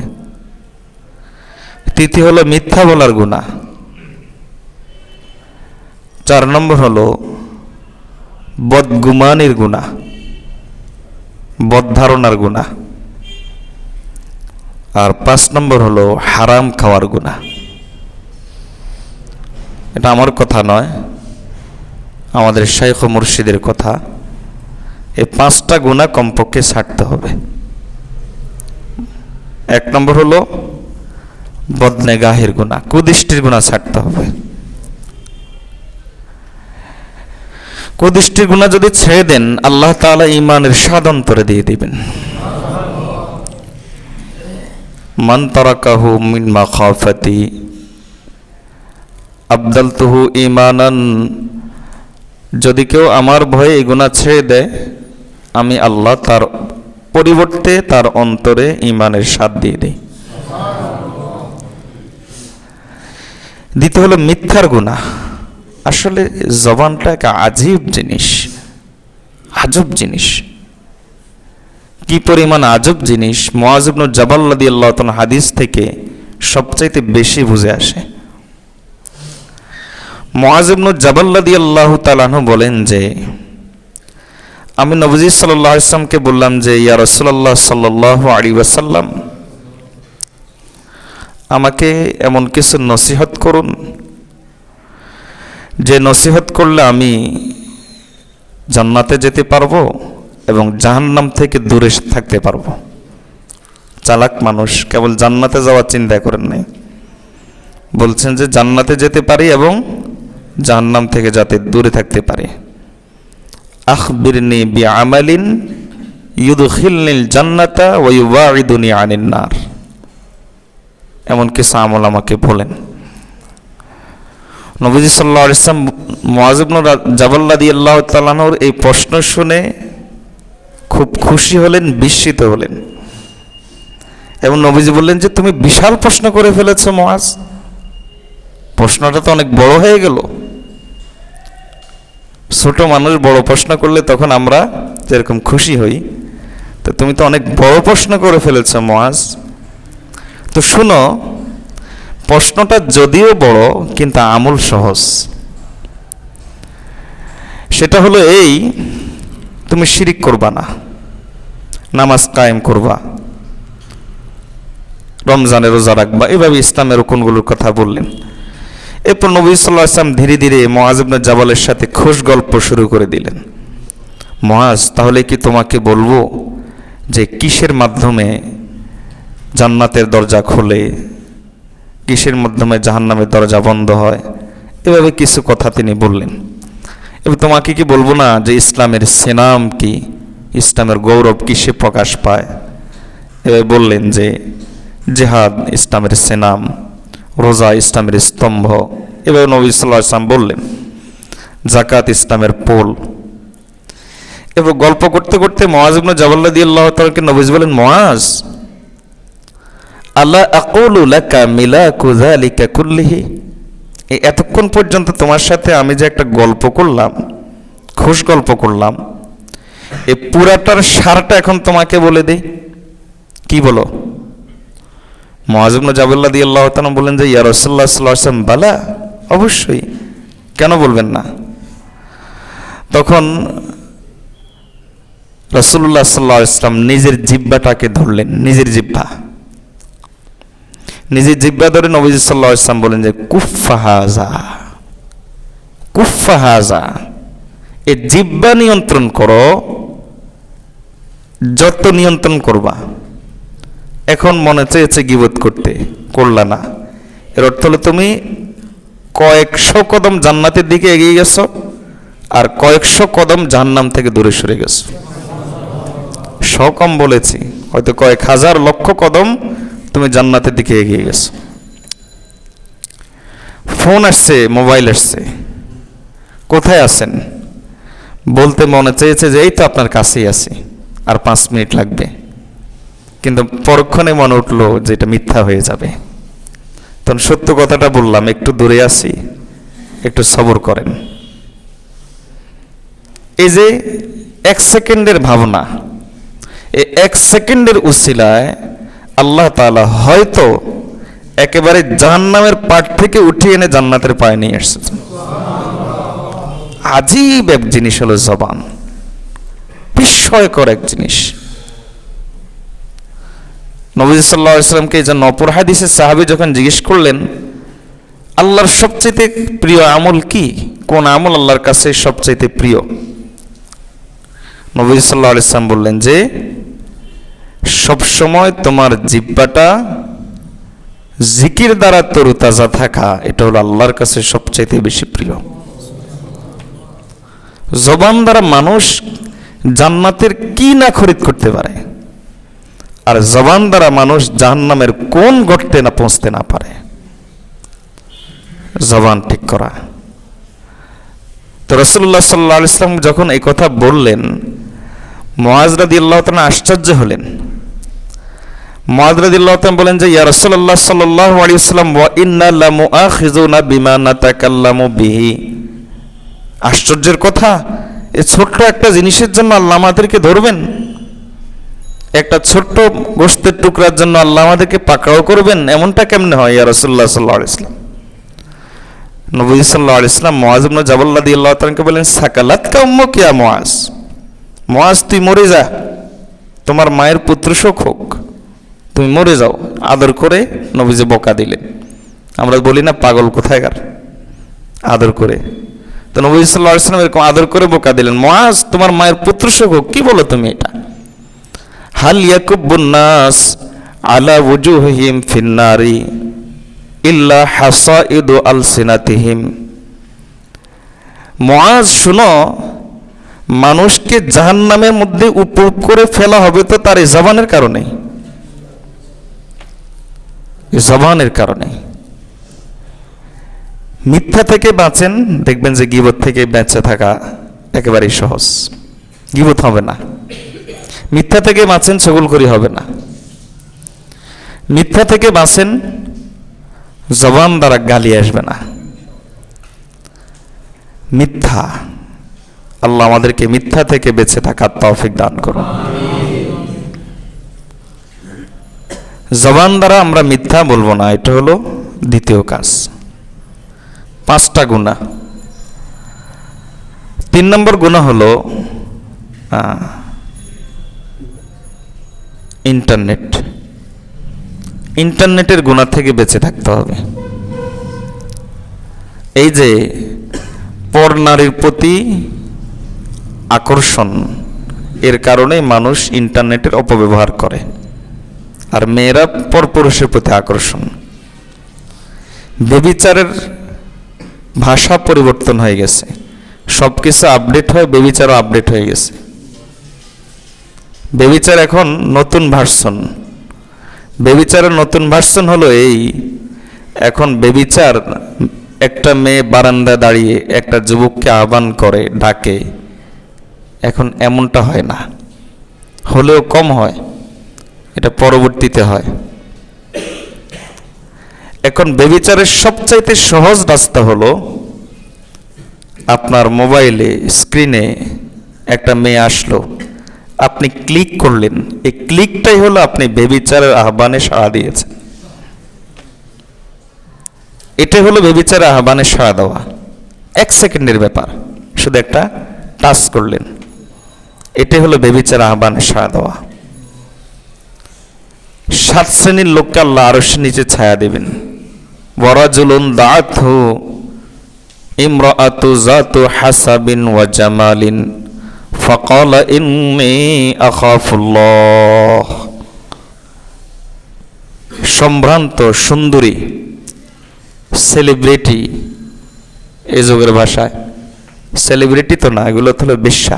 তৃতীয় হলো মিথ্যা বলার গুনাহ। 4 নম্বর হলো বদগুমানির গুনাহ, বদ ধারণার গুনাহ। আর 5 নম্বর হলো হারাম খাওয়ার গুনাহ। এটা আমার কথা নয়, আমাদের শাইখ ও মুর্শিদের কথা। এই 5টা গুনাহ কমপক্ষে ছাড়তে হবে। 1 নম্বর হলো বদনেগাহের গুনাহ, কুদৃষ্টির গুনাহ ছাড়তে হবে। কুদৃষ্টির গুনাহ যদি ছেড়ে দেন আল্লাহ তাআলা ঈমানের স্বাদ অন্তরে দিয়ে দিবেন। মান তারাকাহু মিন মাখাফাতি আবদালতুহু ঈমানান, যদি কেউ আমার ভয়ে এই গুনাহ ছেড়ে দেয় আমি আল্লাহ তার পরিবর্তে তার অন্তরে ঈমানের স্বাদ দিয়ে দেই। দ্বিতীয় হলো মিথ্যার গুনাহ। আসলে জবানটা একটা আজীব জিনিস, আজব জিনিস। কি পরিমাণ আজব জিনিস মুআয ইবনে জাবাল রাদিয়াল্লাহু তাআলা হাদিস থেকে সবচাইতে বেশি বুঝে আসে। মুআয ইবনে জাবাল রাদিয়াল্লাহু তাআলা বলেন যে আমি নবীজি সাল্লাল্লাহু আলাইহি ওয়াসাল্লামকে বললাম যে ইয়া রাসূলুল্লাহ সাল্লাল্লাহু আলাইহি ওয়াসাল্লাম, আমাকে এমন কিছু নসিহত করুন যে নসিহত করলে আমি জান্নাতে যেতে পারবো এবং জাহান্নাম থেকে দূরে থাকতে পারবো। চালাক মানুষ কেবল জান্নাতে যাওয়ার চিন্তা করেন নাই, বলছেন যে জান্নাতে যেতে পারি এবং জাহান্নাম থেকে যাতে দূরে থাকতে পারি। আখবিরনি বিআমালিন ইউদখিলনিল জান্নাতা ওয়া ইউবাইদুনি আনিন নার, এমন কিছু আমল আমাকে বলেন। নবীজি সাল্লাল্লাহু আলাইহি ওয়াসাল্লাম মুআয ইবনে জাবাল রাদিয়াল্লাহু তাআলা আনহুর এই প্রশ্ন শুনে খুব খুশি হলেন, বিস্মিত হলেন এবং নবীজি বললেন যে তুমি বিশাল প্রশ্ন করে ফেলেছো মুআয, প্রশ্নটা তো অনেক বড় হয়ে গেল। ছোট মানুষ বড় প্রশ্ন করলে তখন আমরা যেরকম খুশি হই, তো তুমি তো অনেক বড় প্রশ্ন করে ফেলেছো মুআয। তো শুনো, প্রশ্নটা যদিও বড় কিন্তু আমল সহজ। সেটা হলো এই, তুমি শিরিক করবা না, নামাজ কায়েম করবা, রমজানের রোজা রাখবা, এভাবে ইসলামের রুকনগুলোর কথা বললেন। এরপর নবী সাল্লাল্লাহু আলাইহি ওয়াসাল্লাম ধীরে ধীরে মুআয ইবনে জাবালের সাথে খুশ গল্প শুরু করে দিলেন। মুআয, তাহলে কি তোমাকে বলবো যে কিসের মাধ্যমে জান্নাতের দরজা খোলে, কিসের মাধ্যমে জাহান্নামের দরজা বন্ধ হয়? এভাবে কিছু কথা তিনি বললেন। এবার তোমাকে কি বলবো না যে ইসলামের সেনাম কি, ইসলামের গৌরব কিসে প্রকাশ পায়? এভাবে বললেন যে জিহাদ ইসলামের সেনাম, রোজা ইসলামের স্তম্ভ। এভাবে নবী সাল্লাল্লাহু আলাইহি ওয়াসাল্লাম বললেন যাকাত ইসলামের পোল। এবার গল্প করতে করতে মুআয ইবনে জাবাল রাদিয়াল্লাহু তাআলাকে নবী বলেন, মুআয, আল্লাহ আকুলু লাকা মিলাকু যালিকা কুল্লিহি, এই এতক্ষণ পর্যন্ত তোমার সাথে আমি যে একটা গল্প করলাম, খুশ গল্প করলাম, এই পুরাটার সারটা এখন তোমাকে বলে দেই। কি বলো? মুআয ইবনে জাবাল রাদিয়াল্লাহু তাআলা বলেন যে ইয়া রাসূলুল্লাহ সাল্লাল্লাহু আলাইহি ওয়াসাল্লাম, বালা, অবশ্যই, কেন বলবেন না? তখন রাসূলুল্লাহ সাল্লাল্লাহু আলাইহি ওয়াসাল্লাম নিজের জিহ্বাটাকে ধরলেন, নিজের জিহ্বা ধরে নবীজি সাল্লাল্লাহু আলাইহি ওয়াসাল্লাম বলেন যে কুফফা হাযা, এই জিহ্বা নিয়ন্ত্রণ করো, যত নিয়ন্ত্রণ করবা। এখন মনে চেয়েছে গীবত করতে, করলা না, এর অর্থ হলো তুমি কয়েকশো কদম জান্নাতের দিকে এগিয়ে গেছো আর কয়েকশো কদম জাহান্নাম থেকে দূরে সরে গেছো। কম বলেছি, হয়তো কয়েক হাজার লক্ষ কদম তুমি জান্নাতের দিকে এগিয়ে গেছো। ফোন আসছে, মোবাইল আসছে, কোথায় আছেন বলতে মনে চেয়েছে যে এই তো আপনার কাছেই আছি, আর 5 মিনিট লাগবে, কিন্তু পরক্ষণে মনে উঠলো যে এটা মিথ্যা হয়ে যাবে। তখন সত্য কথাটা বললাম, একটু দূরে আছি, একটু সবর করেন। এই যে 1 সেকেন্ডের ভাবনা, এই 1 সেকেন্ডের উসিলায় আল্লাহ তাআলা হয়তো একেবারে জাহান্নামের পাট থেকে উঠিয়ে এনে জান্নাতের পায়ে নিয়ে এসেছেন। আজীব এক জিনিস হলো জবান, বিস্ময়কর এক জিনিস। নবী সাল্লাল্লাহু আলাইহি ওয়াসাল্লামকে এই যে অপর হাদিসে সাহাবী যখন জিজ্ঞেস করলেন আল্লাহর সবচেয়ে প্রিয় আমল কি, কোন আমল আল্লাহর কাছে সবচেয়ে প্রিয়, নবী সাল্লাল্লাহু আলাইহি ওয়াসাল্লাম বললেন যে সবসময় তোমার জিহ্বাটা জিকির দ্বারা তরুতাজা থাকা, এটা হলো আল্লাহর কাছে সবচেয়ে বেশি প্রিয়। জবান দ্বারা মানুষ জান্নাতের কি না খরিদ করতে পারে, আর জবান দ্বারা মানুষ জাহান্নামের কোন গর্তে না পৌঁছতে না পারে। জবান ঠিক করা। তো রাসূলুল্লাহ সাল্লাল্লাহু আলাইহি ওয়াসাল্লাম যখন এই কথা বললেন, মুআজ রাদিয়াল্লাহু তাআলা আশ্চর্য হলেন। মুআজ রাদিয়াল্লাহু তাআলা বলেন যে ইয়া রাসূলুল্লাহ সাল্লাল্লাহু আলাইহি ওয়াসাল্লাম ওয়া ইন্না লামুআখিযুনা বিমা নাতাকাল্লামু বিহি। আশ্চর্যের কথা, এই ছোট্ট একটা জিনিসের জন্য আল্লাহ আমাদেরকে ধরবেন, একটা ছোট্ট গোশতের টুকরার জন্য আল্লাহ আমাদেরকে পাকড়াও করবেন, এমনটা কেমনে হয় ইয়া রাসূলুল্লাহ সাল্লাল্লাহু আলাইহি ওয়াসাল্লাম? নবী সাল্লাল্লাহু আলাইহি ওয়াসাল্লাম মুআজ ইবনে জাবাল রাদিয়াল্লাহু তাআলাকে বলেন সাকালাতকা উম্মুকা ইয়া মুআজ, মুআজ তুই মরে যা, তোমার মায়ের পুত্র শোক হোক, তুমি মরে যাও। আদর করে নবীজি বকা দিলেন। আমরা বলি না পাগল কোথায়কার, আদর করে। তো নবী সাল্লাল্লাহু আলাইহি ওয়াসাল্লাম এরকম আদর করে বকা দিলেন, মুআজ তোমার মায়ের পুত্র শোক হোক, কি বলো তুমি এটা? হাল ইয়াকুবুন নাস আলা ওয়ুজুহিহিম ফিন্নারি ইল্লা হাসাইদু আলসিনাতিহিম। মুআজ শুনো, মানুষকে জাহান্নামের মধ্যে উপর করে ফেলা হবে তো তার এই জবানের কারণে, জবানের কারণে। মিথ্যা থেকে বাঁচেন, দেখবেন যে গীবত থেকে বেঁচে থাকা একেবারেই সহজ, গীবত হবে না। মিথ্যা থেকে বাঁচেন, চগলখড়ি হবে না। মিথ্যা থেকে বাঁচেন, জবান দ্বারা গালি আসবে না। মিথ্যা, আল্লাহ আমাদেরকে মিথ্যা থেকে বেঁচে থাকার তৌফিক দান করুন। জবান দ্বারা আমরা মিথ্যা বলবো না, এটা হলো দ্বিতীয় কাজ। 5টা গুনাহ। 3 নম্বর গুনাহ হলো ইন্টারনেটের গুনাহ থেকে বেঁচে থাকতে হবে। এই যে পরনারীর প্রতি আকর্ষণ, এর কারণে মানুষ ইন্টারনেটের অপব্যবহার করে, আর মেয়েরা পরপুরুষের প্রতি আকর্ষণ। ব্যভিচারের ভাষা পরিবর্তন হয়ে গেছে, সবকিছু আপডেট হয়, ব্যভিচারও আপডেট হয়ে গেছে। ব্যভিচার এখন নতুন ভার্সন। ব্যভিচারের নতুন ভার্সন হলো এই, এখন ব্যভিচার একটা মেয়ে বারান্দায় দাঁড়িয়ে একটা যুবককে আহ্বান করে, ডাকে, এখন এমনটা হয় না, হলেও কম হয়, এটা পরবর্তীতে হয়। এখন ব্যভিচারের সবচাইতে সহজ রাস্তা হলো আপনার মোবাইলে স্ক্রিনে একটা মেয়ে আসলো, আপনি ক্লিক করলেন, এই ক্লিকটাই হলো আপনি ব্যভিচারের আহ্বানে সাড়া দিয়েছেন। এটাই হলো ব্যভিচারের আহ্বানে সাড়া দেওয়া। 1 সেকেন্ডের ব্যাপার, শুধু একটা টাচ করলেন, এটাই হলো বেবিচার আহ্বানে সাড়া দেওয়া। 7 শ্রেণীর লোককে আল্লাহ আরশের নিচে ছায়া দেবেন। ওয়ারাজুলুন দাআতহু ইমরাআতু যাতু হাসাবিন ওয়া জামালিন ফাকালা ইন্নী আখাফুল্লাহ। সম্ভ্রান্ত সুন্দরী সেলিব্রিটি, এই যুগের ভাষায় সেলিব্রিটি তো না, এগুলো তো হলো বেশ্যা,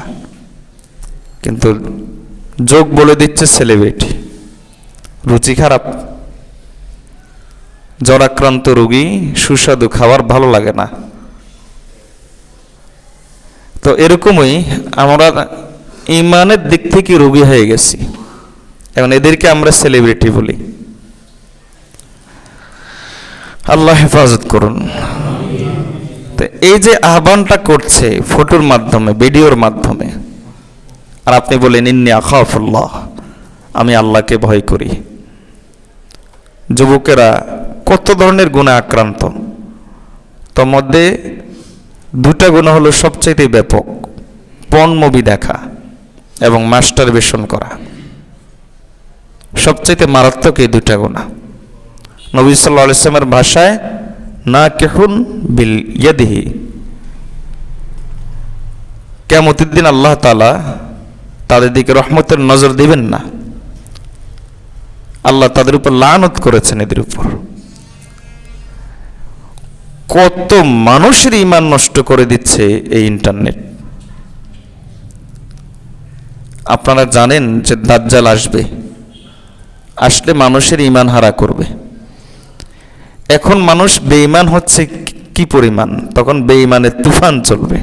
কিন্তু যোগ বলে দিচ্ছে সেলিব্রিটি। রুচি খারাপ, জ্বরাক্রান্ত রোগী সুস্বাদু খাবার ভালো লাগে না। তো এরকমই আমরা ইমানের দিক থেকে রোগী হয়ে গেছি, এখন এদেরকে আমরা সেলিব্রিটি বলি। আল্লাহ হেফাজত করুন। তো এই যে আহ্বানটা করছে ফটোর মাধ্যমে, ভিডিওর মাধ্যমে, আর আপনি বলেন ইন্নী আখাফুল্লাহ, আমি আল্লাহকে ভয় করি। যুবকেরা কত ধরনের গুনাহে আক্রান্ত, তার মধ্যে 2টা গুনাহ হলো সবচাইতে ব্যাপক: পর্ন মুভি দেখা এবং মাস্টারবেশন করা। সবচাইতে মারাত্মক এই 2টা গুনাহ। নবী সাল্লাল্লাহু আলাইহি ওয়াসাল্লামের ভাষায় নাকিহুন বিল ইয়াদিহি, কিয়ামতের দিন আল্লাহ তাআলা তাদের দিকে রহমতের নজর দিবেন না, আল্লাহ তাদের উপর লানত করেছেন এদের উপর। কত মানুষের ঈমান নষ্ট করে দিচ্ছে এই ইন্টারনেট। আপনারা জানেন যে দাজ্জাল আসবে, আসলে মানুষের ঈমান হারা করবে। এখন মানুষ বেঈমান হচ্ছে কি পরিমাণ, তখন বেঈমানের তুফান চলবে।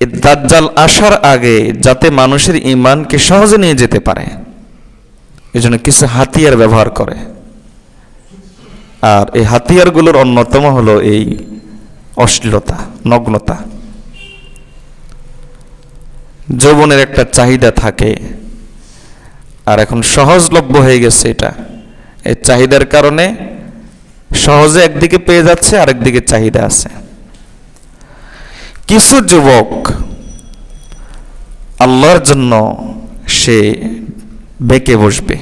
এই দাজ্জাল আসার আগে যাতে মানুষের ঈমানকে সহজে নিয়ে যেতে পারে, এজন্য কিছু হাতিয়ার ব্যবহার করে। আর এই হাতিয়ারগুলোর অন্যতম হলো এই অশ্লীলতা, নগ্নতা। যৌবনের একটা চাহিদা থাকে, আর এখন সহজলভ্য হয়ে গেছে এটা। এই চাহিদার কারণে সহজে একদিকে পেয়ে যাচ্ছে, আরেকদিকে চাহিদা আছে। কিছু যুবক আল্লাহর জন্য সে বেঁকে বসবে,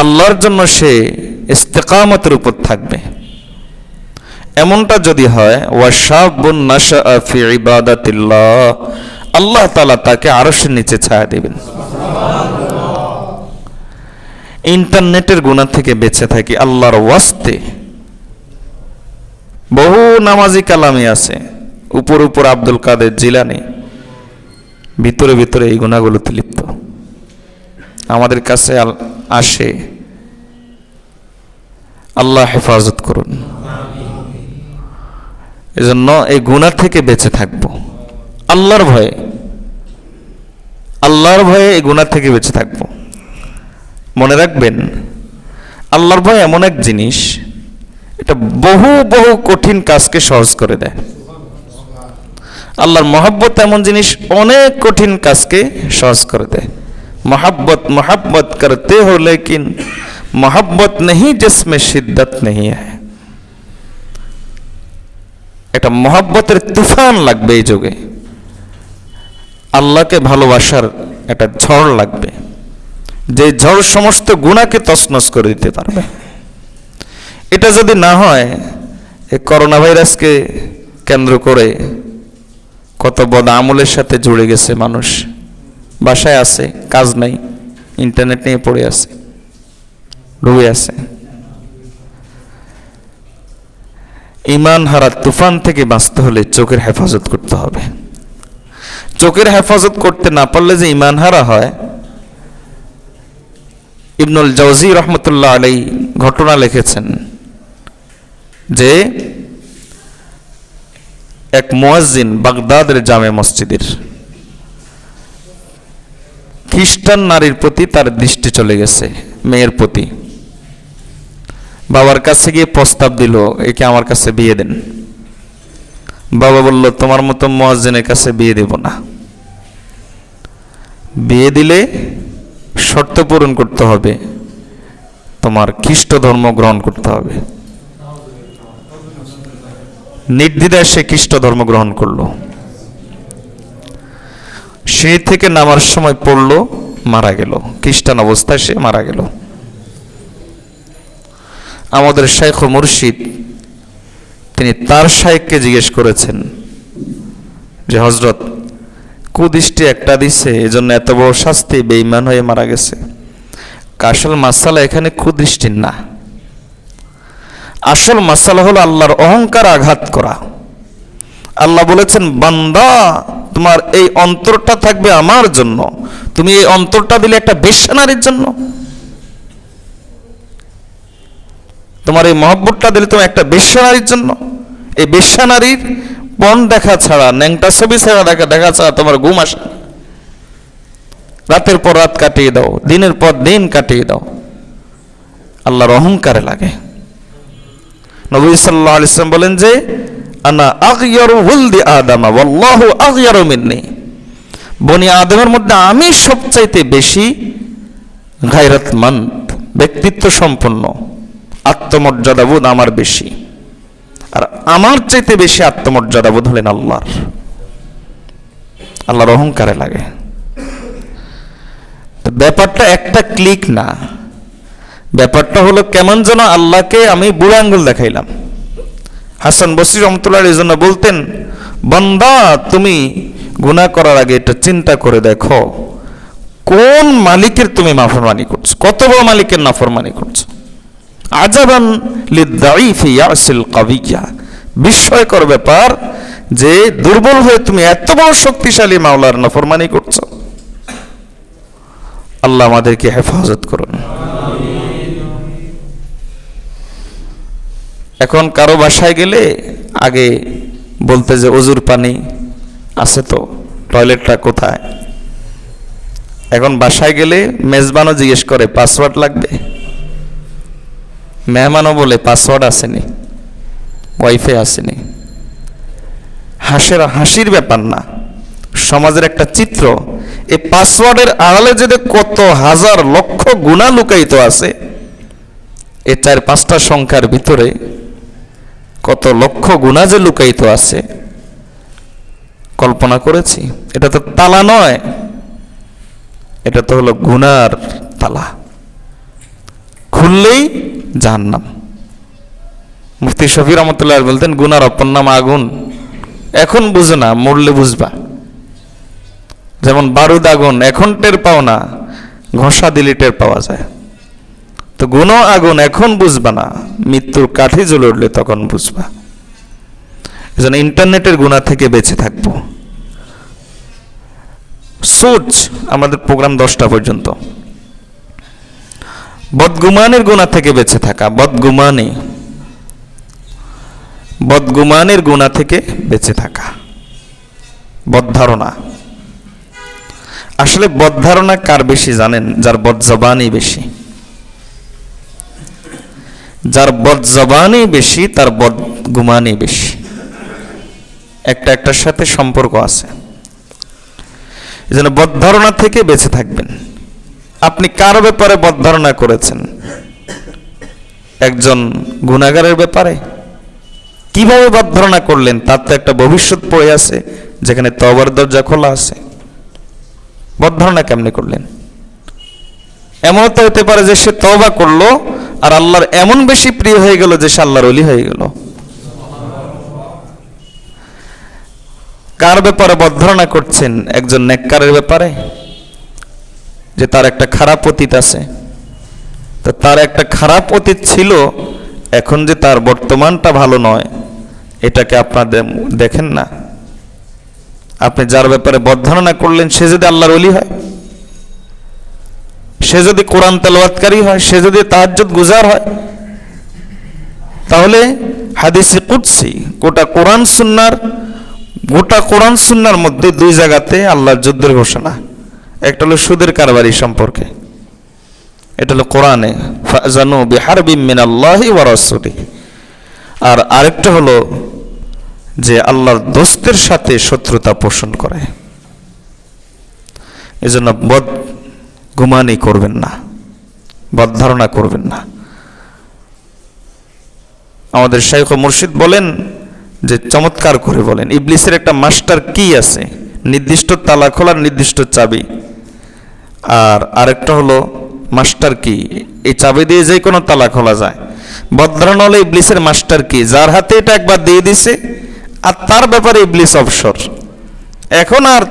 আল্লাহর জন্য সে ইস্তেকামতের উপর থাকবে। এমনটা যদি হয়, ওয়াশাবুন নাশআ ফি ইবাদাতিল্লাহ, আল্লাহ তাআলা তাকে আরশের নিচে ছায়া দেবেন। ইন্টারনেটের গুনাহ থেকে বেঁচে থাকি আল্লাহর ওয়াস্তে। বহু নামাজি কালামি আছে, উপর উপর আব্দুল কাদের জিলানী, ভিতরে ভিতরে এই গুনাহগুলোতে লিপ্ত। আমাদের কাছে আসে, আল্লাহ হেফাজত করুন। এজন্য এই গুনাহ থেকে বেঁচে থাকব আল্লাহর ভয়ে, আল্লাহর ভয়ে এই গুনাহ থেকে বেঁচে থাকব। মনে রাখবেন, আল্লাহর ভয় এমন এক জিনিস, এটা বহু বহু কঠিন কাজকে সহজ করে দেয়। আল্লাহর মহব্বত এমন জিনিস, অনেক কঠিন কাজকে সহজ করে দেয়। मोहब्बत मोहब्बत करते हो लेकिन मोहब्बत नहीं जिसमें शिद्दत नहीं है। এটা মহব্বতের তুফান লাগবে এই যুগে, আল্লাহকে ভালোবাসার একটা ঝড় লাগবে, যে ঝড় সমস্ত গুনাহকে তছনছ করে দিতে পারবে। এটা যদি না হয়, এই করোনা ভাইরাসকে কেন্দ্র করে কত বদ আমলের সাথে জুড়ে গেছে মানুষ। বাসায় আছে, কাজ নাই, ইন্টারনেট নিয়ে পড়ে আছে, ডুবে আছে। ঈমান হারা তুফান থেকে বাঁচতে হলে চোখের হেফাজত করতে হবে। চোখের হেফাজত করতে না পারলে যে ঈমান হারা হয়, ইবনুল জাওজি রহমতুল্লাহ আলাইহি ঘটনা লিখেছেন যে এক মুয়াজ্জিন বাগদাদের জামে মসজিদের, খ্রিস্টান নারীর প্রতি তার দৃষ্টি চলে গেছে, মেয়ের প্রতি। বাবার কাছে গিয়ে প্রস্তাব দিল, একে আমার কাছে বিয়ে দেন। বাবা বলল, তোমার মতো মুয়াজ্জিনের কাছে বিয়ে দেব না। বিয়ে দিলে শর্ত পূরণ করতে হবে, তোমার খ্রিস্ট ধর্ম গ্রহণ করতে হবে। নির্দ্বিধায় সে খ্রিস্ট ধর্ম গ্রহণ করলো। সিঁড়ি থেকে নামার সময় পড়ল, মারা গেল, খ্রিস্টান অবস্থায় সে মারা গেল। আমাদের শাইখ ও মুর্শিদ তিনি তার শাইখকে জিজ্ঞেস করেছেন যে হযরত, কুদৃষ্টি একটা দিছে, এজন্য এত বড় শাস্তি, বেঈমান হয়ে মারা গেছে। আসল মাসালা এখানে কুদৃষ্টির না, আসল মাসালা হলো আল্লাহর অহংকার আঘাত করা। আল্লাহ বলেছেন, বান্দা তোমার এই অন্তরটা থাকবে আমার জন্য, তুমি এই অন্তরটা দিলে একটা বেশ্যা নারীর জন্য। তোমার এই মহব্বতটা দিলে তুমি একটা বেশ্যা নারীর জন্য। এই বেশ্যা নারীর পণ দেখা ছাড়া, ন্যাংটা ছবি ছাড়া দেখা ছাড়া তোমার ঘুম আসে। রাতের পর রাত কাটিয়ে দাও, দিনের পর দিন কাটিয়ে দাও, আল্লাহর অহংকারে লাগে। নবী সাল্লাল্লাহু আলাইহি ওয়াসাল্লাম বলেন যে, আনা আগয়ারু ওয়ালদি আদামা ওয়াল্লাহু আগয়ারু মিন্নি, বনি আদমের মধ্যে আমি সবচাইতে বেশি গায়রাতমন্দ, ব্যক্তিত্ব সম্পন্ন, আত্মমর্যাদাবোধ আমার বেশি। আর আমার চাইতে বেশি আত্মমর্যাদাবোধ হলেন আল্লাহর। আল্লাহর অহংকারে লাগে। ব্যাপারটা একটা ক্লিক না, ব্যাপারটা হলো কেমন যেন আল্লাহকে আমি বুড়ো আঙ্গুল দেখাইলাম। হাসান বসরি রহমতুল্লাহ এই জন্য বলতেন, বান্দা তুমি গুনাহ করার আগে এটা চিন্তা করে দেখো, কোন মালিকের তুমি নাফরমানি করছো, কত বড় মালিকের নাফরমানি করছো। আজাবান লিদ্দাঈফি ইয়াসিল কাবিয়্যা, বিস্ময়কর ব্যাপার যে দুর্বল হয়ে তুমি এত বড় শক্তিশালী মাওলার নাফরমানি করছো। আল্লাহ আমাদেরকে হেফাজত করুন। এখন কারো বাসায় গেলে আগে বলতে যে ওযুর পানি আছে তো, টয়লেটটা কোথায়। এখন বাসায় গেলে মেজবানও জিজ্ঞেস করে পাসওয়ার্ড লাগবে, মেহমানও বলে পাসওয়ার্ড আসেনি, ওয়াইফাই আসেনি। হাসির ব্যাপার না, সমাজের একটা চিত্র। এই পাসওয়ার্ডের আড়ালে যদি কত হাজার লক্ষ গুনাহ লুকায়িত আছে, এই 4-5টা সংখ্যার ভিতরে কত লক্ষ গুনাহ যে লুকায়িত আছে কল্পনা করেছি? এটা তো তালা নয়, এটা তো হলো গুনার তালা, খুললেই জাহান্নাম। মুফতি শফি রহমতুল্লাহ বলতেন, গুনার অপর নাম আগুন। এখন বুঝো না, মরলে বুঝবা। যেমন বারুদ আগুন, এখন টের পাও না, ঘষা দিলে টের পাওয়া যায়। তো গুনাহ আগুন, এখন বুঝবা না, মৃত্যুর কাঠি জ্বলে উঠলে তখন বুঝবা। এজন্য ইন্টারনেটের গুনাহ থেকে বেঁচে থাকবো। সোচ, আমাদের প্রোগ্রাম 10টা পর্যন্ত। বদগুমানের গুনাহ থেকে বেঁচে থাকা, বদগুমানের গুনাহ থেকে বেঁচে থাকা। বদধারণা, আসলে বদধারণা কার বেশি জানেন? যার বদজবানি বেশি। যার বদজবানি বেশি তার বদগুমানি বেশি, একটার সাথে সম্পর্ক আছে। এজন্য বদধারণা থেকে বেঁচে থাকবেন। আপনি কার ব্যাপারে বদধারণা করেছেন? একজন গুনাহগারের ব্যাপারে কিভাবে বদধারণা করলেন? তার তো একটা ভবিষ্যৎ পড়ে আছে, যেখানে তওবার দরজা খোলা আছে। বদধারণা কেমনে করলেন? এমন তো হতে পারে যে সে তওবা করলো আর আল্লাহর এমন বেশি প্রিয় হয়ে গেল যে সে আল্লাহর ওলি হয়ে গেল। কার ব্যাপারে বদধারণা করছেন? একজন নেককারের ব্যাপারে, যে তার একটা খারাপ অতীত আছে। তো তার একটা খারাপ অতীত ছিল, এখন যে তার বর্তমানটা ভালো নয়, এটাকে আপনাদের দেখেন না? আপনি যার ব্যাপারে বদধারণা করলেন সে যদি আল্লাহর ওলি হয়, সে যদি কোরআন তেলাওয়াতকারী হয়, সে যদি তাহাজ্জুদ গুজার হয়, তাহলে হাদিসে কুদসি গোটা কোরআন সুন্নাহর মধ্যে 2 জায়গাতে আল্লাহর যুদ্ধের ঘোষণা। একটা হলো সুদের কারবারি সম্পর্কে, এটা হলো কোরআনে, ফাজানু বিহারবিম মিনাল্লাহি ওয়া রাসূলিহি। আর আরেকটা হলো যে আল্লাহর দোস্তের সাথে শত্রুতা পোষণ করে। এজন্য বদগুমানি করবেন না, বদধারণা করবেন না। আমাদের শাইখ ও মুর্শিদ বলেন যে, চমৎকার করে বলেন, ইবলিসের একটা মাস্টার কি আছে, নির্দিষ্ট তালা খোলার নির্দিষ্ট চাবি। আর আরেকটা হলো মাস্টার কি, এই চাবি দিয়ে যে কোনো তালা খোলা যায়। বদধারণা হলো ইবলিসের মাস্টার কি, যার হাতে এটা একবার দিয়ে দিছে আর তার ব্যাপারে ইবলিস অবসর, এখন আর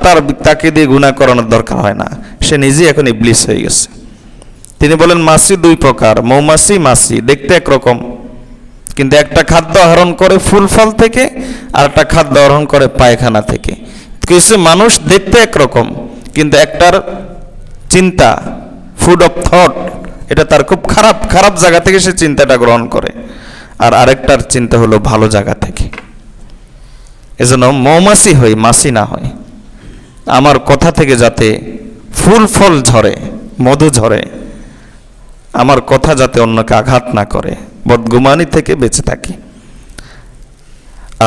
তাকে দিয়ে গুনাহ করানোর দরকার হয় না, সে নিজেই এখন ইবলিস হয়ে গেছে। তিনি বলেন মাছি দুই প্রকার, মৌমাছি মাছি দেখতে একরকম, কিন্তু একটা খাদ্য আহরণ করে ফুল ফল থেকে আর একটা খাদ্য আহরণ করে পায়খানা থেকে। কিছু মানুষ দেখতে একরকম, কিন্তু একটার চিন্তা, ফুড অফ থট, এটা তার খুব খারাপ খারাপ জায়গা থেকে সে চিন্তাটা গ্রহণ করে, আর আরেকটার চিন্তা হলো ভালো জায়গা থেকে। এজন্য মৌমাছি হই, মাছি না হয়। আমার কথা থেকে যাতে ফুল ফল ঝরে, মধু ঝরে, আমার কথা যাতে অন্যকে আঘাত না করে, বদগুমানি থেকে বেঁচে থাকি।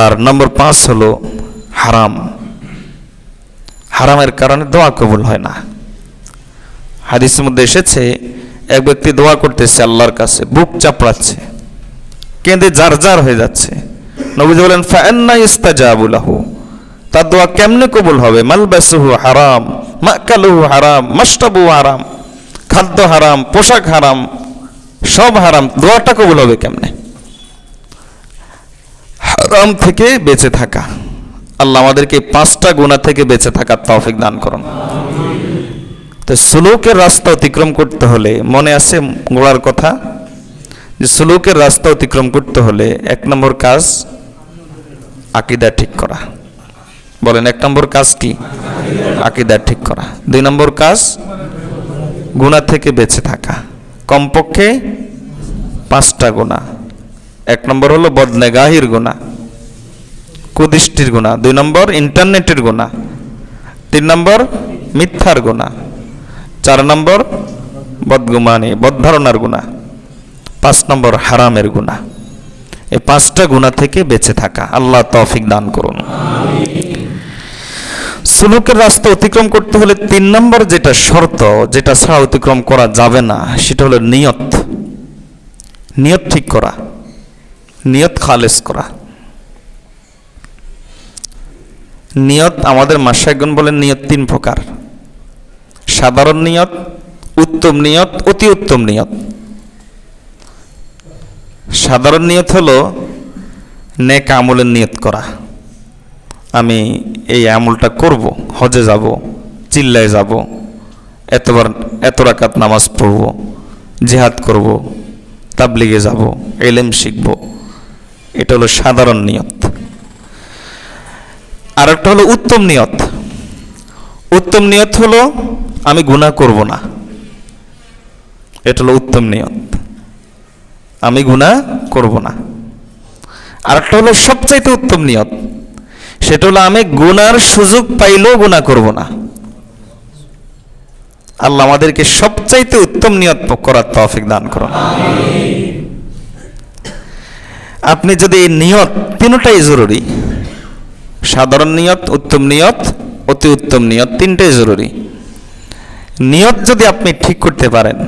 আর নম্বর 5 হলো হারাম। হারামের কারণে দোয়া কবুল হয় না। হাদিসের মধ্যে এসেছে, এক ব্যক্তি দোয়া করতেছে আল্লাহর কাছে, বুক চাপড়াচ্ছে, কেঁদে জারজার হয়ে যাচ্ছে। নবীজি বলেন ফাআন্না ইস্তাজাবু লাহু, তার দোয়া কেমনে কবুল হবে? মালবাসুহু হারাম, মাকালুহু হারাম, মাশরাবুহু হারাম, খাদ্য হারাম, পোশাক হারাম, সব হারাম, দোয়াটা কবুল হবে কেমনে? হারাম থেকে বেঁচে থাকা। আল্লাহ আমাদেরকে 5টা গুনাহ থেকে বেঁচে থাকার তৌফিক দান করুন। তো সুলুকের রাস্তা অতিক্রম করতে হলে, মনে আছে গোড়ার কথা যে সুলুকের রাস্তা অতিক্রম করতে হলে 1 নম্বর কাজ আকীদা ঠিক করা। বলেন 1 নম্বর কাজ কি? আকীদা ঠিক করা। 2 নম্বর কাজ গুনাহ থেকে বেঁচে থাকা, কমপক্ষে 5টা গুনাহ। 1 নম্বর হলো বদনেগাহির গুনাহ, কুদৃষ্টির গুনাহ। 2 নম্বর ইন্টারনেটের গুনাহ। 3 নম্বর মিথ্যার গুনাহ। 4 নম্বর বদগুমানি, বদধারণার গুনাহ। 5 নম্বর হারামের গুনাহ। এই 5টা গুনাহ থেকে বেঁচে থাকা। আল্লাহ তৌফিক দান করুন। সুলুকের রাস্তা অতিক্রম করতে হলে 3 নম্বর যেটা শর্ত, যেটা ছাড়া অতিক্রম করা যাবে না, সেটা হলো নিয়ত। নিয়ত ঠিক করা, নিয়ত খালেস করা। নিয়ত আমাদের মাশায়েখগণ বলেন নিয়ত 3 প্রকার: সাধারণ নিয়ত, উত্তম নিয়ত, অতি উত্তম নিয়ত। সাধারণ নিয়ত হলো নেক আমলের নিয়ত করা, আমি এই আমলটা করব, হজে যাব, চিল্লায় যাব, এত রাকাত নামাজ পড়ব, জিহাদ করব, তাবলিগে যাব, ইলম শিখব। এটা হলো সাধারণ নিয়ত। আর একটা হলো উত্তম নিয়ত। উত্তম নিয়ত হলো আমি গুনাহ করব না, এটা হলো উত্তম নিয়ত, আমি গুনাহ করব না। আর একটা হলো সবচাইতে উত্তম নিয়ত, সেটা হলো আমি গুনার সুযোগ পাইলেও গুনাহ করব না। আল্লাহ আমাদেরকে সবচাইতে উত্তম নিয়ত করার তৌফিক দান করুন। আপনি যদি এই নিয়ত, 3টাই জরুরি, সাধারণ নিয়ত, উত্তম নিয়ত, অতি উত্তম নিয়ত, 3টাই জরুরি। নিয়ত যদি আপনি ঠিক করতে পারেন,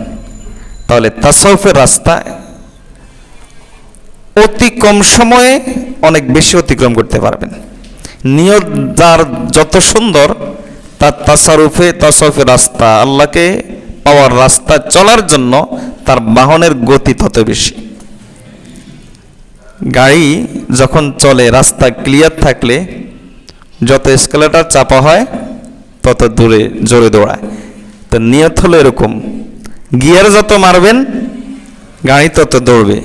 তাহলে তাসাউফের রাস্তা অতি কম সময়ে অনেক বেশি অতিক্রম করতে পারবেন। নিয়ত যার যত সুন্দর, তার তাসাউফের রাস্তা, আল্লাহকে পাওয়ার রাস্তা চলার জন্য তার বাহনের গতি তত বেশি। গাড়ি যখন চলে, রাস্তা ক্লিয়ার থাকলে যত এসকেলেটর চাপা হয় তত দূরে জোরে দৌড়ায়। তো নিয়ত হলো এরকম, গিয়ার যত মারবেন গাড়ি তত দৌড়বে।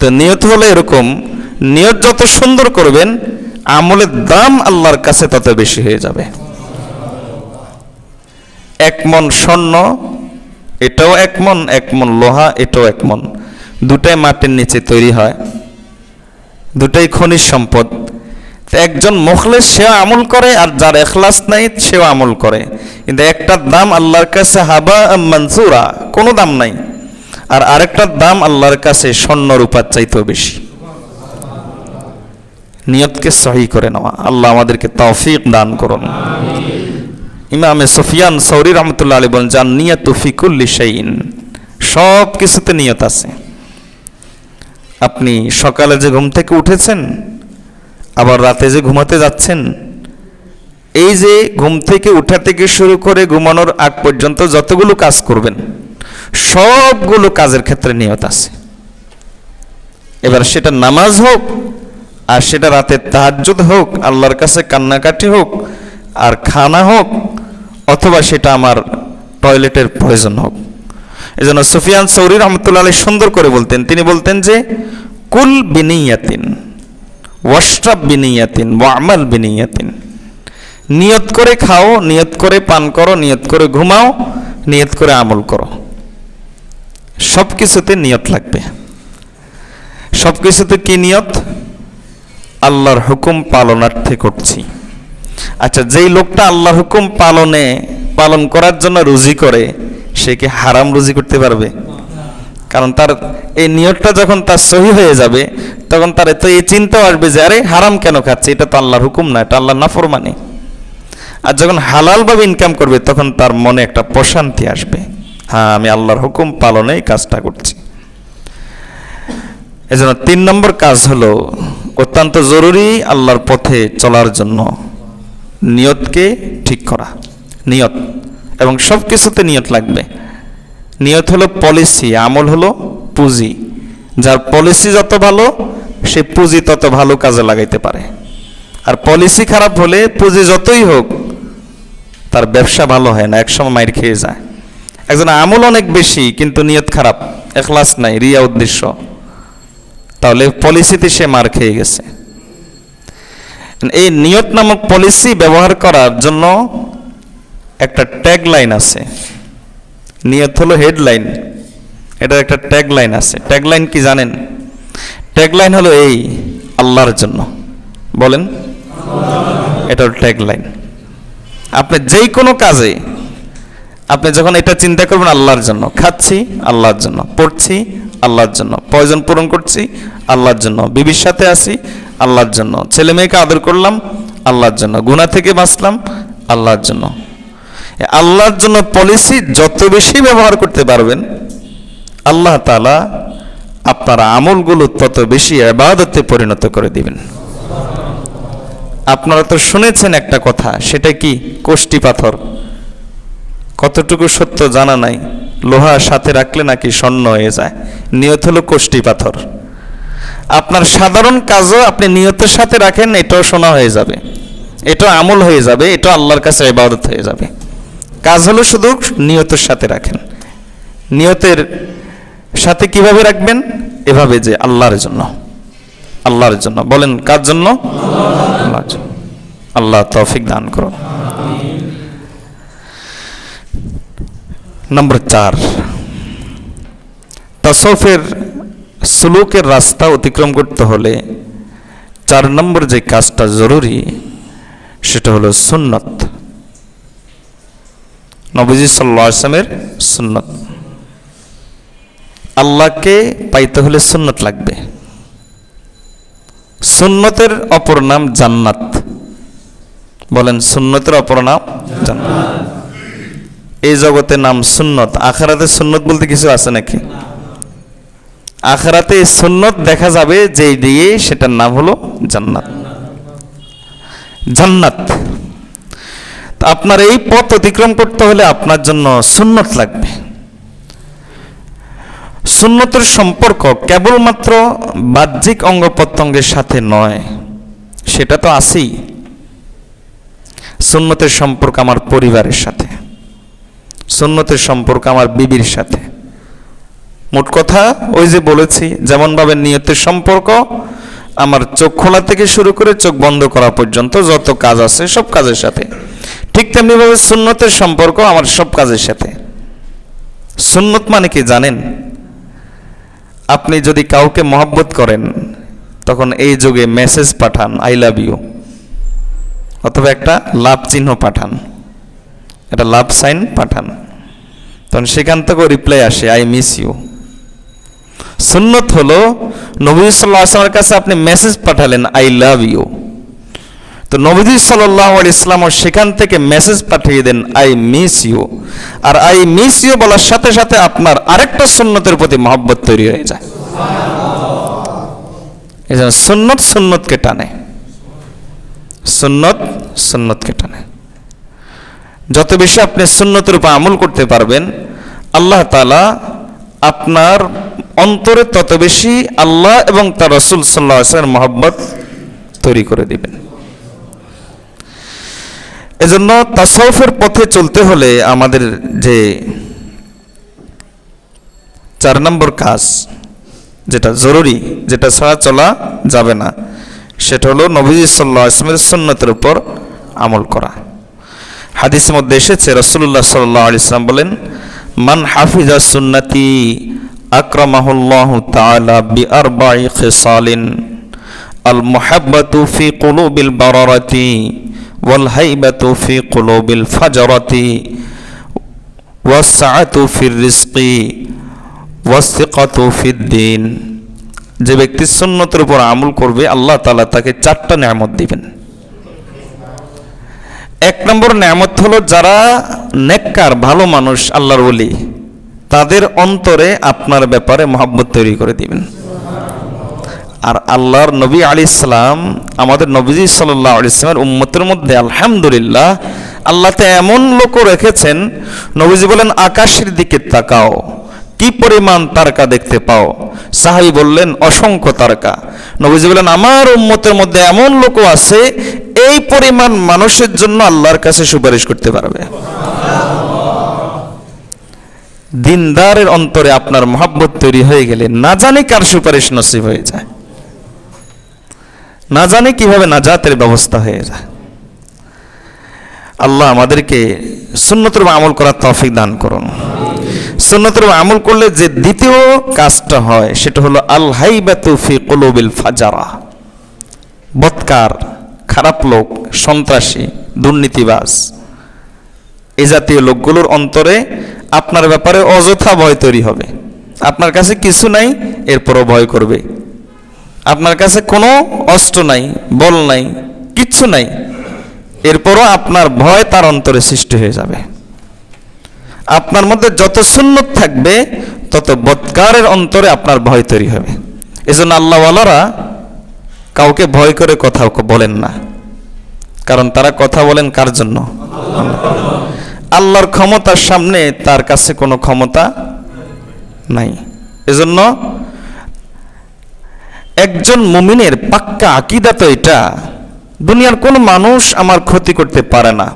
তো নিয়ত হলো এরকম, নিয়ত যত সুন্দর করবেন আমলের দাম আল্লাহর কাছে তত বেশি হয়ে যাবে। 1 মণ স্বর্ণ, এটাও 1 মণ, 1 মণ লোহা, এটাও 1 মণ। দুটাই মাটির নিচে তৈরি হয়, দুটাই খনিজ সম্পদ। একজন মুখলেস সেও আমল করে, আর যার ইখলাস নাই সেও আমল করে, কিন্তু একটার দাম আল্লাহর কাছে হাবা মানসুরা, কোনো দাম নাই, আর আরেকটার দাম আল্লাহর কাছে স্বর্ণ রূপার চাইতেও বেশি। নিয়তকে সহি করে নেওয়া। আল্লাহ আমাদেরকে তৌফিক দান করুন। ইমামে সুফিয়ান সৌরি রহমতুল্লাহ আলাইহি বলেন, জান নিয়াতু ফি কুল্লি শাইইন, সব কিছুতে নিয়ত আছে। আপনি সকালে যে ঘুম থেকে উঠেছেন, আবার রাতে যে ঘুমাতে যাচ্ছেন, এই যে ঘুম থেকে উঠা থেকে শুরু করে ঘুমানোর আগ পর্যন্ত যতগুলো কাজ করবেন সবগুলো কাজের ক্ষেত্রে নিয়ত আছে। এবার সেটা নামাজ হোক, আর সেটা রাতে তাহাজ্জুদ হোক, আল্লাহর কাছে কান্নাকাটি হোক, আর খানা হোক, অথবা সেটা আমার টয়লেটের প্রয়োজন হোক। এই জন্য সুফিয়ান সৌরি রহমতুল্লাহ আলাইহি সুন্দর করে বলতেন, তিনি বলতেন যে কুল বিনিয়াতিন ওয়াশরাব বিনিয়াতিন ওয়ামাল বিনিয়াতিন, নিয়ত করে খাও, নিয়ত করে পান করো, নিয়ত করে ঘুমাও, নিয়ত করে আমল করো। সব কিছুতে নিয়ত লাগবে। সব কিছুতে কি নিয়ত? আল্লাহর হুকুম পালনার্থে করছি। আচ্ছা, যেই লোকটা আল্লাহর হুকুম পালন করার জন্য রুজি করে, সে কি হারাম রুজি করতে পারবে? কারণ তার এই নিয়তটা যখন তার সহি হয়ে যাবে, তখন তার তো এই চিন্তাও আসবে যে আরে হারাম কেন খাচ্ছে, এটা তো আল্লাহর হুকুম না, এটা আল্লাহর নাফরমানি। আর যখন হালালভাবে ইনকাম করবে, তখন তার মনে একটা প্রশান্তি আসবে, হ্যাঁ আমি আল্লাহর হুকুম পালনে এই কাজটা করছি। এজন্য 3 নম্বর কাজ হলো অত্যন্ত জরুরি আল্লাহর পথে চলার জন্য নিয়তকে ঠিক করা। নিয়ত, এবং সব কিছুতে নিয়ত লাগবে। নিয়ত হলো পলিসি, আমল হলো পুঁজি। যার পলিসি যত ভালো, সে পুঁজি তত ভালো কাজে লাগাইতে পারে। আর পলিসি খারাপ হলে পুঁজি যতই হোক, তার ব্যবসা ভালো হয় না, একসময় মাইর খেয়ে যায়। একজন আমল অনেক বেশি কিন্তু নিয়ত খারাপ, ইখলাস নাই, রিয়া উদ্দেশ্য, তাহলে পলিসিতে সে মার খেয়ে গেছে। এই নিয়ত নামক পলিসি ব্যবহার করার জন্য একটা ট্যাগ লাইন আছে। নিয়ত হলো হেডলাইন, এটা একটা ট্যাগ লাইন আছে। ট্যাগ লাইন কি জানেন? ট্যাগ লাইন হলো এই, আল্লাহর জন্য। বলেন, এটা হলো ট্যাগ লাইন। আপনি যেই কোনো কাজে আপনি যখন এটা চিন্তা করবেন আল্লাহর জন্য, খাচ্ছি আল্লাহর জন্য, পড়ছি আল্লাহর জন্য, প্রয়োজন পূরণ করছি আল্লাহর জন্য, বিবির সাথে আছি আল্লাহর জন্য, ছেলে মেয়েকে আদর করলাম আল্লাহর জন্য, গুনাহ থেকে বাঁচলাম আল্লাহর জন্য। আল্লাহর জন্য পলিসি যত বেশি ব্যবহার করতে পারবেন, আল্লাহ তাআলা আপনার আমলগুলো তত বেশি ইবাদতে পরিণত করে দিবেন। আপনারা তো শুনেছেন একটা কথা, সেটা কি? কোষ্টি পাথর। কতটুকু সত্য জানা নাই, লোহা সাথে রাখলে নাকি স্বর্ণ হয়ে যায়। নিয়ত হলো কোষ্টি পাথর। আপনার সাধারণ কাজও আপনি নিয়তের সাথে রাখেন, এটাও শোনা হয়ে যাবে, এটাও আমল হয়ে যাবে, এটাও আল্লাহর কাছে ইবাদত হয়ে যাবে। কাজ হলো শুধু নিয়তের সাথে রাখেন। নিয়তের সাথে কিভাবে রাখবেন? এভাবে যে আল্লাহর জন্য, আল্লাহর জন্য। বলেন, কার জন্য? আল্লাহর জন্য। আল্লাহ তৌফিক দান করুন। নম্বর 4, তাসাউফের সুলুকের রাস্তা অতিক্রম করতে হলে 4 নম্বর যে কাজটা জরুরি, সেটা হলো সুন্নত। নবীজি সাল্লাল্লাহু আলাইহি ওয়াসাল্লামের সুন্নত। আল্লাহকে পাইতে হলে সুন্নত লাগবে। সুন্নতের অপর নাম জান্নাত। বলেন, সুন্নতের অপর নাম জান্নাত। এই জগতের নাম সুন্নত, আখিরাতে সুন্নত বলতে কিছু আছে নাকি? আখিরাতে সুন্নত দেখা যাবে যে দিয়ে, সেটার নাম হলো জান্নাত। জান্নাত। আপনার এই পথ অতিক্রম করতে হলে আপনার জন্য সুন্নত লাগবে। সুন্নতের সম্পর্ক কেবলমাত্র বাহ্যিক অঙ্গ প্রত্যঙ্গের সাথে নয়, সেটা তো আছেই। সুন্নতের সম্পর্ক আমার পরিবারের সাথে, সুন্নতের সম্পর্ক আমার বিবির সাথে। মোট কথা ওই যে বলেছি, যেমনভাবে নিয়তের সম্পর্ক আমার চোখ খোলা থেকে শুরু করে চোখ বন্ধ করা পর্যন্ত যত কাজ আছে সব কাজের সাথে, ঠিক তেমনিভাবে সুন্নতের সম্পর্ক আমার সব কাজের সাথে। সুন্নত মানে কি জানেন? আপনি যদি কাউকে মহব্বত করেন, তখন এই যুগে মেসেজ পাঠান, আই লাভ ইউ, অথবা একটা লাভ চিহ্ন পাঠান, একটা লাভ সাইন পাঠান, তখন সেখান থেকে রিপ্লাই আসে আই মিস ইউ। সুন্নত হলো নবী সাল্লাল্লাহু আলাইহি ওয়াসাল্লামের কাছে আপনি মেসেজ পাঠালেন আই লাভ ইউ, তো নবী সাল্লাল্লাহু আলাইহি ওয়াসাল্লাম সেখান থেকে মেসেজ পাঠিয়ে দেন আই মিস ইউ। আর আই মিস ইউ বলার সাথে সাথে আপনার আরেকটা সুন্নতের প্রতি মহব্বত তৈরি হয়ে যায়। এই জন্য সুন্নত সুন্নতকে টানে, সুন্নত সুন্নতকে টানে। যত বেশি আপনি সুন্নতের উপর আমল করতে পারবেন, আল্লাহ তাআলা আপনার অন্তরে তত বেশি আল্লাহ এবং তার রাসূল সাল্লাল্লাহু আলাইহি ওয়াসাল্লামের মহব্বত তৈরি করে দিবেন। এজন্য তাসাউফের পথে চলতে হলে আমাদের যে 4 নম্বর কাজ, যেটা জরুরি, যেটা ছাড়া চলা যাবে না, সেটা হলো নবীজি সাল্লাল্লাহু আলাইহি ওয়াসাল্লামের সুন্নতের উপর আমল করা। হাদিসের মধ্যে এসেছে, রাসূলুল্লাহ সাল্লাল্লাহু আলাইহি ওয়াসাল্লাম বলেন, মান হাফিজা সুন্নতি আকরামাহুল্লাহু তাআলা বিআরবা'i খিসালিন আল মুহাব্বাতু ফি কুলুবিল বারারাতি ওয়াল হাইবাতু ফি কুলুবিল ফাজরাতি ওয়াস সাআতু ফির রিজকি ওয়াস সিকাতু ফিদ্দিন। যে ব্যক্তি সুন্নতের উপর আমল করবে, আল্লাহ তাআলা তাকে 4টা নিয়ামত দিবেন। 1 নম্বর নিয়ামত হলো, যারা নেককার ভালো মানুষ, আল্লাহর ওলি, তাদের অন্তরে আপনার ব্যাপারে মহব্বত তৈরি করে দিবেন। আর আল্লাহর নবী আলাইহিস সালাম, আমাদের নবীজি সাল্লাল্লাহু আলাইহি ওয়াসাল্লামের উম্মতের মধ্যে আলহামদুলিল্লাহ আল্লাহ তে এমন লোকও রেখেছেন, নবীজি বলেন আকাশের দিকে তাকাও, কি পরিমাণ তারকা দেখতে পাও? সাহাবী বললেন অসংখ্য তারকা। নবীজি বলেন আমার উম্মতের মধ্যে এমন লোকও আছে, এই পরিমাণ মানুষের জন্য আল্লাহর কাছে সুপারিশ করতে পারবে। দিনদারের অন্তরে আপনার মহব্বত তৈরি হয়ে গেলে না জানি কার সুপারিশ নসিব হয়ে যায়, না জানি কিভাবে নাজাতের ব্যবস্থা হয়ে যায়। আল্লাহ আমাদেরকে সুন্নতের উপর আমল করার তৌফিক দান করুন। সুন্নতের উপর আমল করলে যে দ্বিতীয় কাজটা হয়, সেটা হলো আল হাইবাতু ফি কুলুবিল ফাজারা। বদকার, খারাপ লোক, সন্ত্রাসী, দুর্নীতিবাজ, এই জাতীয় লোকগুলোর অন্তরে আপনার ব্যাপারে অযথা ভয় তৈরি হবে। আপনার কাছে কিছু নাই, এরপরও ভয় করবে। আপনার কাছে কোনো অস্ত্র নাই, বল নাই, কিচ্ছু নাই, এরপরও আপনার ভয় তার অন্তরে সৃষ্টি হয়ে যাবে। আপনার মধ্যে যত সুন্নত থাকবে, তত বদকারের অন্তরে আপনার ভয় তৈরি হবে। এজন্য আল্লাহওয়ালারা কাউকে ভয় করে কথা বলেন না, কারণ তারা কথা বলেন কার জন্য? আল্লাহর ক্ষমতার সামনে তার কাছে কোনো ক্ষমতা নাই। এজন্য একজন মুমিনের পাক্কা আকীদা তো এটা, দুনিয়ার কোনো মানুষ আমার ক্ষতি করতে পারে না,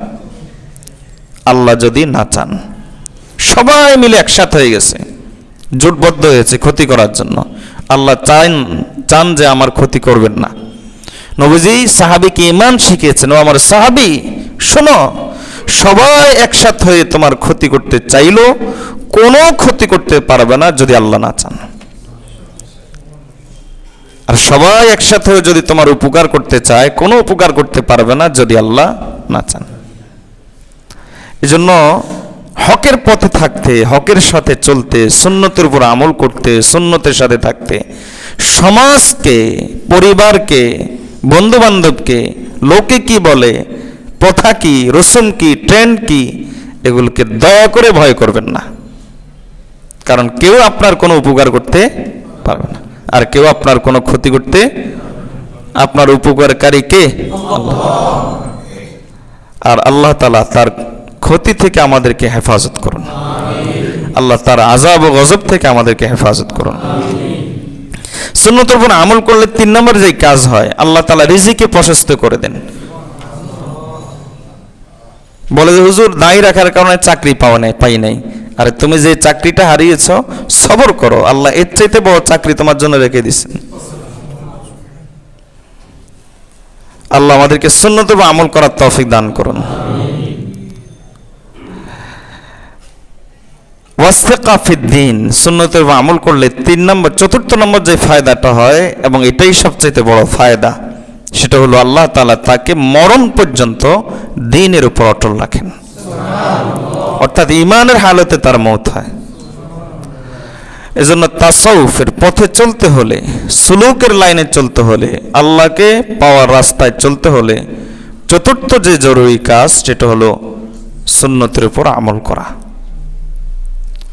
আল্লাহ যদি না চান। সবাই মিলে একসাথে হয়ে গেছে, জোটবদ্ধ হয়েছে ক্ষতি করার জন্য, আল্লাহ চান যে আমার ক্ষতি করবেন না। নবীজি সাহাবীকে ঈমান শিখিয়েছেন, ও আমার সাহাবী শোনো, সবাই একসাথে হয়ে তোমার ক্ষতি করতে চাইলো, কোনো ক্ষতি করতে পারবে না যদি আল্লাহ না চান। আর সবাই একসাথে হয়ে যদি তোমার উপকার করতে চায়, কোনো উপকার করতে পারবে না যদি আল্লাহ না চান। এজন্য হকের পথে থাকতে, হকের সাথে চলতে, সুন্নতের উপর আমল করতে, সুন্নতের সাথে থাকতে, সমাজকে, পরিবারকে, বন্ধু বান্ধবকে, লোকে কি বলে, প্রথা কি, রসুম কি, ট্রেন্ড কি, এগুলোকে দয়া করে ভয় করবেন না। কারণ কেউ আপনার কোনো উপকার করতে পারবে না, আর কেউ আপনার কোনো ক্ষতি করতে, আপনার উপকারকারী কে? আল্লাহ। আর আল্লাহ তাআলা তার ক্ষতি থেকে আমাদেরকে হেফাজত করুন। আল্লাহ তার আযাব ও গজব থেকে আমাদেরকে হেফাজত করুন। সুন্নতের উপর আমল করলে 3 নম্বর যে কাজ হয়, আল্লাহ তাআলা রিজিকে প্রশস্ত করে দেন। বলে যে হুজুর দাঁড়িয়ে রাখার কারণে চাকরি পাই নাই। আরে তুমি যে চাকরিটা হারিয়েছো, সবর করো, আল্লাহ এর চাইতে বড় চাকরি তোমার জন্য রেখে দিয়েছেন। আল্লাহ আমাদেরকে সুন্নতের উপর আমল করার তৌফিক দান করুন। ওয়াসতিকা ফিদ্দিন, সুন্নতের উপর আমল করলে 4 নম্বর যে ফায়দাটা হয়, এবং এটাই সবচেয়ে বড় ফায়দা, সেটা হলো আল্লাহ তাআলা তাকে মরণ পর্যন্ত দ্বীনের উপর অটল রাখেন। অর্থাৎ ঈমানের হালতে তার মওত হয়। এজন্য তাসাউফের পথে চলতে হলে, সুলুকের লাইনে চলতে হলে, আল্লাহকে পাওয়ার রাস্তায় চলতে হলে 4র্থ যে জরুরি কাজ, সেটা হলো সুন্নতের উপর আমল করা।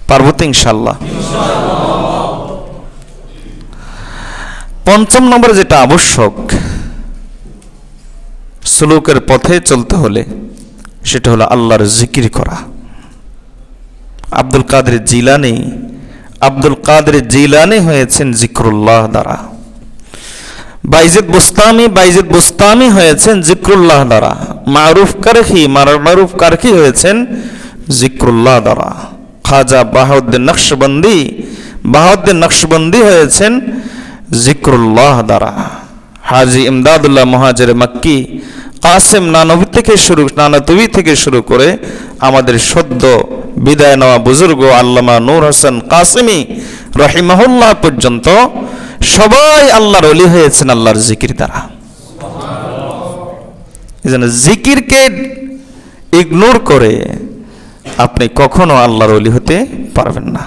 পারবো তো ইনশাআল্লাহ? 5 নম্বরে যেটা আবশ্যক, সুলুকের পথে চলতে হলে সেটা হলো আল্লাহর জিকির করা। আব্দুল কাদের জিলানী হয়েছেন জিক্রুল্লাহ দ্বারা। বাইজিদ বুস্তামি হয়েছেন জিক্রুল্লাহ দ্বারা। মারুফ কারখি হয়েছেন জিক্রুল্লাহ দ্বারা। খাজা বাহাউদ্দিন নকশবন্দি হয়েছেন জিক্রুল্লাহ দ্বারা। হাজি ইমদাদুল্লাহ মুহাজির মক্কি, কাসেম নানতুবি থেকে শুরু করে আমাদের সদ্য বিদায় নেওয়া বুজুর্গ আল্লামা নূর হোসেন কাসেমি রহিমাহুল্লাহ পর্যন্ত সবাই আল্লাহর ওলি হয়েছেন আল্লাহর জিকির দ্বারা। এজন্য জিকিরকে ইগনোর করে আপনি কখনো আল্লাহর ওলি হতে পারবেন না।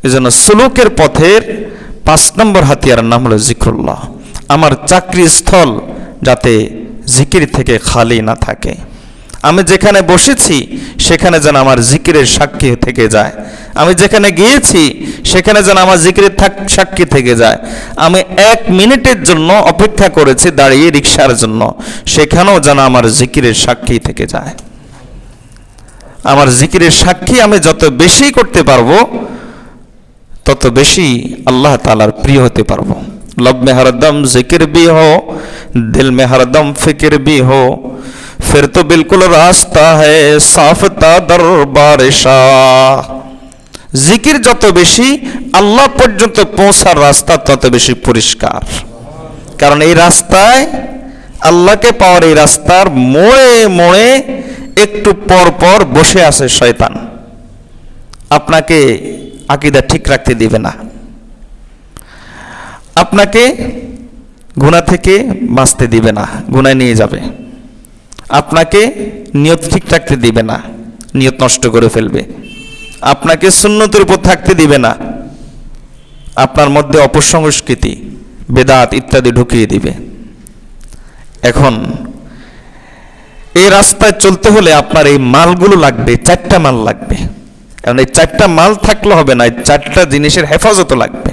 এজন্য সুলুকের পথের 5 নম্বর হাতিয়ার নাম হলো জিক্রুল্লাহ। আমার চাকরি স্থল যাতে জিকির থেকে খালি না থাকে। আমি যেখানে বসেছি সেখানে যেন আমার জিকিরের সাক্ষী থেকে যায়। আমি যেখানে গিয়েছি সেখানে যেন আমার জিকিরের সাক্ষী থেকে যায়। আমি 1 মিনিটের জন্য অপেক্ষা করেছি দাঁড়িয়ে রিকশার জন্য, সেখানেও যেন আমার জিকিরের সাক্ষী থেকে যায়। আমার জিকিরের সাক্ষী আমি যত বেশি করতে পারবো তত বেশি আল্লাহ তাআলার প্রিয় হতে পারবো। लब में हरदम जिक्र भी हो, दिल में हरदम फिक्र भी हो, फिर तो बिल्कुल रास्ता है साफता दरबार शाह। জিকির যত বেশি আল্লাহ পর্যন্ত পৌঁছার রাস্তা তত বেশি পরিষ্কার। কারণ এই রাস্তায় আল্লাহকে পাওয়ার এই রাস্তার মোড়ে মোড়ে একটু পর পর বসে আছে শয়তান। আপনাকে আকীদা ঠিক রাখতে দিবে না, আপনাকে গুনাহ থেকে বাঁচতে দিবে না, গুনায় নিয়ে যাবে। আপনাকে নিয়ত ঠিক রাখতে দিবে না, নিয়ত নষ্ট করে ফেলবে। আপনাকে সুন্নতের উপর থাকতে দিবে না, আপনার মধ্যে অপসংস্কৃতি বেদাত ইত্যাদি ঢুকিয়ে দিবে। এখন এই রাস্তায় চলতে হলে আপনার এই মালগুলো লাগবে, 4টা মাল লাগবে। কারণ এই 4টা মাল থাকলে হবে না, এই 4টা জিনিসের হেফাজত লাগবে।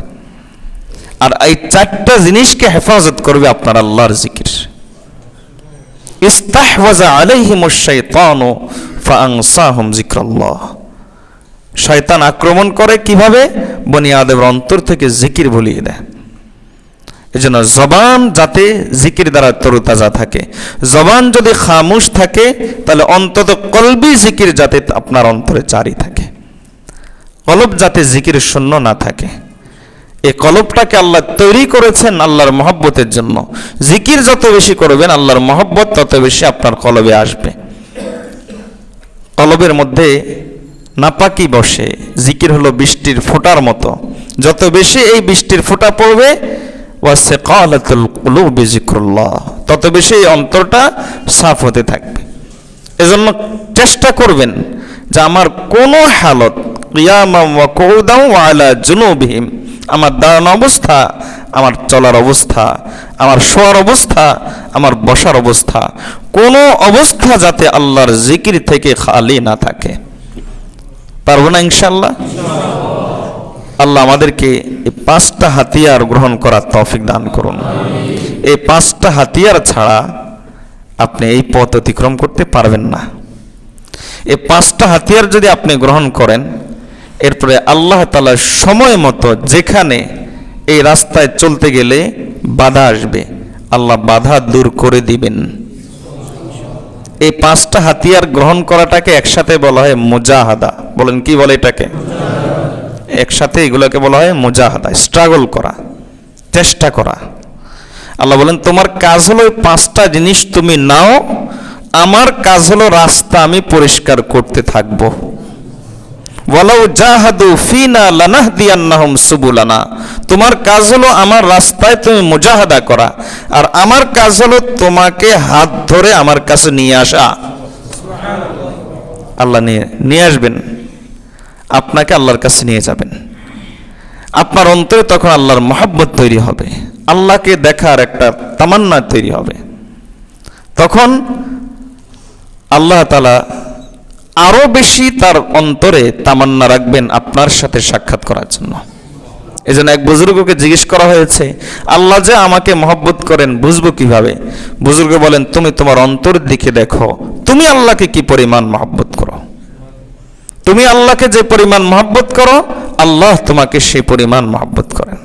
আর এই 4টা জিনিসকে হেফাজত করবে আপনার আল্লাহর জিকির। ইস্তাহওয়াজা আলাইহিমুশ শাইতানু ফাআনসাহুম যিকরাল্লাহ। শয়তান আক্রমণ করে কিভাবে? বনি আদমের অন্তর থেকে জিকির ভুলিয়ে দেয়। এজন্য জবান যাতে জিকির দ্বারা তরতাজা থাকে। জবান যদি খামোশ থাকে তাহলে অন্তত কলবি জিকির যাতে আপনার অন্তরে জারি থাকে, কলব যাতে জিকির শূন্য না থাকে। এই কলবটাকে আল্লাহ তৈরি করেছেন আল্লাহর মহব্বতের জন্য। জিকির যত বেশি করবেন আল্লাহর মহব্বত তত বেশি আপনার কলবে আসবে। কলবের মধ্যে নাপাকি বসে, জিকির হলো বৃষ্টির ফোঁটার মতো। যত বেশি এই বৃষ্টির ফোঁটা পড়বে ওয়াসিকালাতুল কুলুবি যিকরুল্লাহ, তত বেশি এই অন্তরটা সাফ হতে থাকবে। এজন্য চেষ্টা করবেন যে আমার কোনো হালত কিয়ামাম ওয়া কুউদাম ওয়া আলা জুনুবিহিম, আমার দাঁড়ানো অবস্থা, আমার চলার অবস্থা, আমার শোয়ার অবস্থা, আমার বসার অবস্থা, কোনো অবস্থা যাতে আল্লাহর জিকির থেকে খালি না থাকে। পারবো না ইনশাআল্লাহ? আল্লাহ আমাদেরকে এই 5টা হাতিয়ার গ্রহণ করার তৌফিক দান করুন। এই 5টা হাতিয়ার ছাড়া আপনি এই পথ অতিক্রম করতে পারবেন না। এই 5টা হাতিয়ার যদি আপনি গ্রহণ করেন, এরপরে আল্লাহ তাআলা সময় মতো যেখানে এই রাস্তায় চলতে গেলে বাধা আসবে, আল্লাহ বাধা দূর করে দিবেন। এই 5টা হাতিয়ার গ্রহণ করাটাকে একসাথে বলা হয় মুজাহাদা। বলেন কি বলে এটাকে? একসাথে এগুলোকে বলা হয় মুজাহাদা, স্ট্রাগল করা, চেষ্টা করা। আল্লাহ বলেন তোমার কাজ হলো 5টা জিনিস তুমি নাও, আমার কাজ হলো রাস্তা আমি পরিষ্কার করতে থাকবো। ওয়ালাউ জাহাদু ফিনা লানাহদিয়ান্নাহুম সুবুলানা, তোমার কাজ হলো আমার রাস্তায় তুমি মুজাহাদা করা, আর আমার কাজ হলো তোমাকে হাত ধরে আমার কাছে নিয়ে আসা। আল্লাহ নিয়ে আসবেন, আপনাকে আল্লাহর কাছে নিয়ে যাবেন। আপনার অন্তরে তখন আল্লাহর মহব্বত তৈরি হবে, আল্লাহকে দেখার একটা তামান্না তৈরি হবে। তখন আল্লাহ তাআলা আরো বেশি তার অন্তরে তামান্না রাখবেন আপনার সাথে সাক্ষাৎ করার জন্য। এজন্য এক বুজুর্গকে জিজ্ঞেস করা হয়েছে, আল্লাহ যে আমাকে মহব্বত করেন বুঝবো কিভাবে? বুজুর্গ বলেন, তুমি তোমার অন্তরের দিকে দেখো, তুমি আল্লাহকে কি পরিমাণ মহব্বত করো। তুমি আল্লাহকে যে পরিমাণ মহব্বত করো, আল্লাহ তোমাকে সেই পরিমাণ মহব্বত করেন।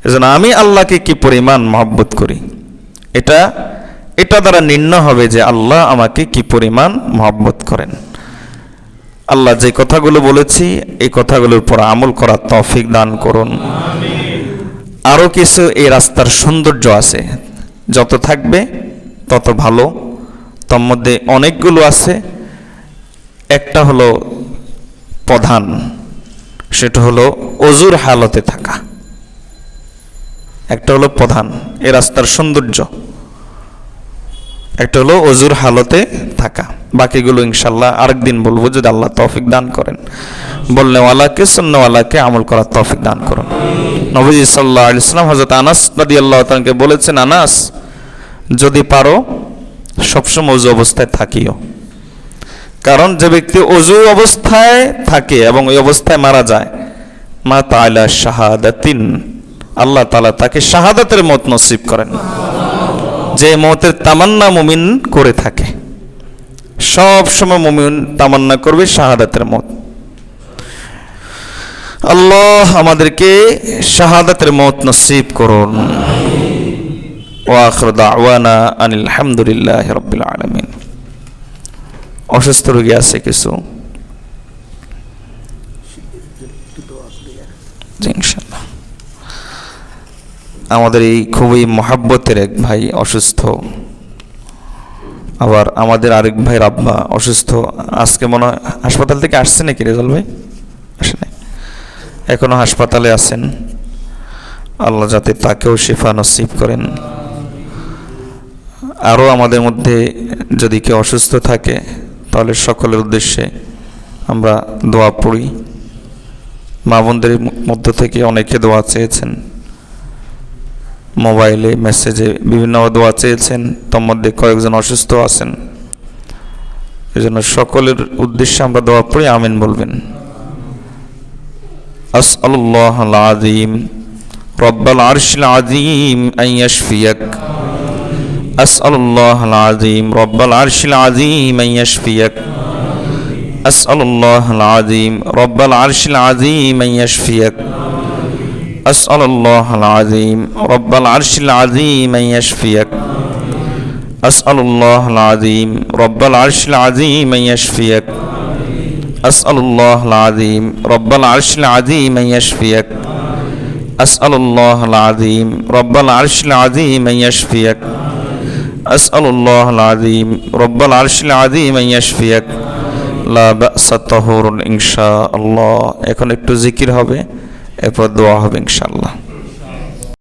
এজন্য আমি আল্লাহকে কি পরিমাণ মহব্বত করি, এটা দ্বারা নির্ণয় হবে যে আল্লাহ আমাকে কি পরিমাণ মহব্বত করেন। আল্লাহ যে কথাগুলো বলেছি এই কথাগুলোর উপর আমল করার তৌফিক দান করুন। আরও কিছু এই রাস্তার সৌন্দর্য আছে, যত থাকবে তত ভালো। তার মধ্যে অনেকগুলো আছে, একটা হলো প্রধান, সেটা হলো অজুর হালতে থাকা। একটা হলো প্রধান এই রাস্তার সৌন্দর্য, একটা হলো অজুর হালতে থাকা। বাকিগুলো ইনশাল্লাহ আরেকদিন বলবো যদি আল্লাহ তৌফিক দান করেন। বলনেওয়ালাকে সুন্নওয়ালাকে আমল করার তৌফিক দান করুন। নবীজি সাল্লাল্লাহু আলাইহি ওয়াসাল্লাম হযরত আনাস রাদিয়াল্লাহু তাআলাকে বলেছেন, আনাস যদি পারো সবসময় ওযু অবস্থায় থাকিও। কারণ যে ব্যক্তি ওযু অবস্থায় থাকে এবং ওই অবস্থায় মারা যায়, মা তাআলা শাহাদাতিন, আল্লাহ তাআলা তাকে শাহাদাতের মওত নসিব করেন। যে মওতের তামান্না মুমিন করে থাকে, সব সময় মুমিন তামান্না করবে শাহাদাতের মওত। আল্লাহ আমাদেরকে শাহাদাতের মওত নসিব করুন। ওয়া আখিরু দাওয়ানা আনিল হামদুলিল্লাহি রাব্বিল আলামিন। অসুস্থ রোগী আছে কিছু, ইনশাআল্লাহ। আমাদের এই খুবই মহাব্বতের এক ভাই অসুস্থ, আবার আমাদের আরেক ভাইয়ের আব্বা অসুস্থ। আজকে মনে হয় হাসপাতাল থেকে আসছে নাকি রেজাল ভাই? আসে নাই, এখনো হাসপাতালে আছেন। আল্লাহ যাতে তাকেও শিফা নসিব করেন। আরও আমাদের মধ্যে যদি কেউ অসুস্থ থাকে তাহলে সকলের উদ্দেশ্যে আমরা দোয়া পড়ি। মা বোনদের মধ্য থেকে অনেকে দোয়া চেয়েছেন, মোবাইলে মেসেজে বিভিন্ন দোয়া চেয়েছেন, তার মধ্যে কয়েকজন অসুস্থ আছেন। এই জন্য সকলের উদ্দেশ্যে আমরা দোয়া পড়ি, আমিন বলবেন। আসআলুল্লাহুল আযীম রব্বাল আরশিল আযীম আন ইয়াশফিয়াক। আসআলুল্লাহুল আযীম রব্বাল আরশিল আযীম আন ইয়াশফিয়াক। আসআলুল্লাহুল আযীম রব্বাল আরশিল আযীম আন ইয়াশফিয়াক। আসআলুল্লাহুল আযীম রব্বাল আরশিল আযীম আন ইয়াশফিয়াক। আসআলুল্লাহুল আযীম রব্বাল আরশিল আযীম আন ইয়াশফিয়াক। আসআলুল্লাহুল আযীম রব্বাল আরশিল আযীম আন ইয়াশফিয়াক। আসআলুল্লাহুল আযীম রব্বাল আরশিল আযীম আন ইয়াশফিয়াক। আসআলুল্লাহুল আযীম রব্বাল আরশিল আযীম আন ইয়াশফিয়াক। লা বা'সা তাহুরুন ইনশাআল্লাহ। এখন একটু জিকির হবে, এরপর দোয়া হবে ইনশাআল্লাহ।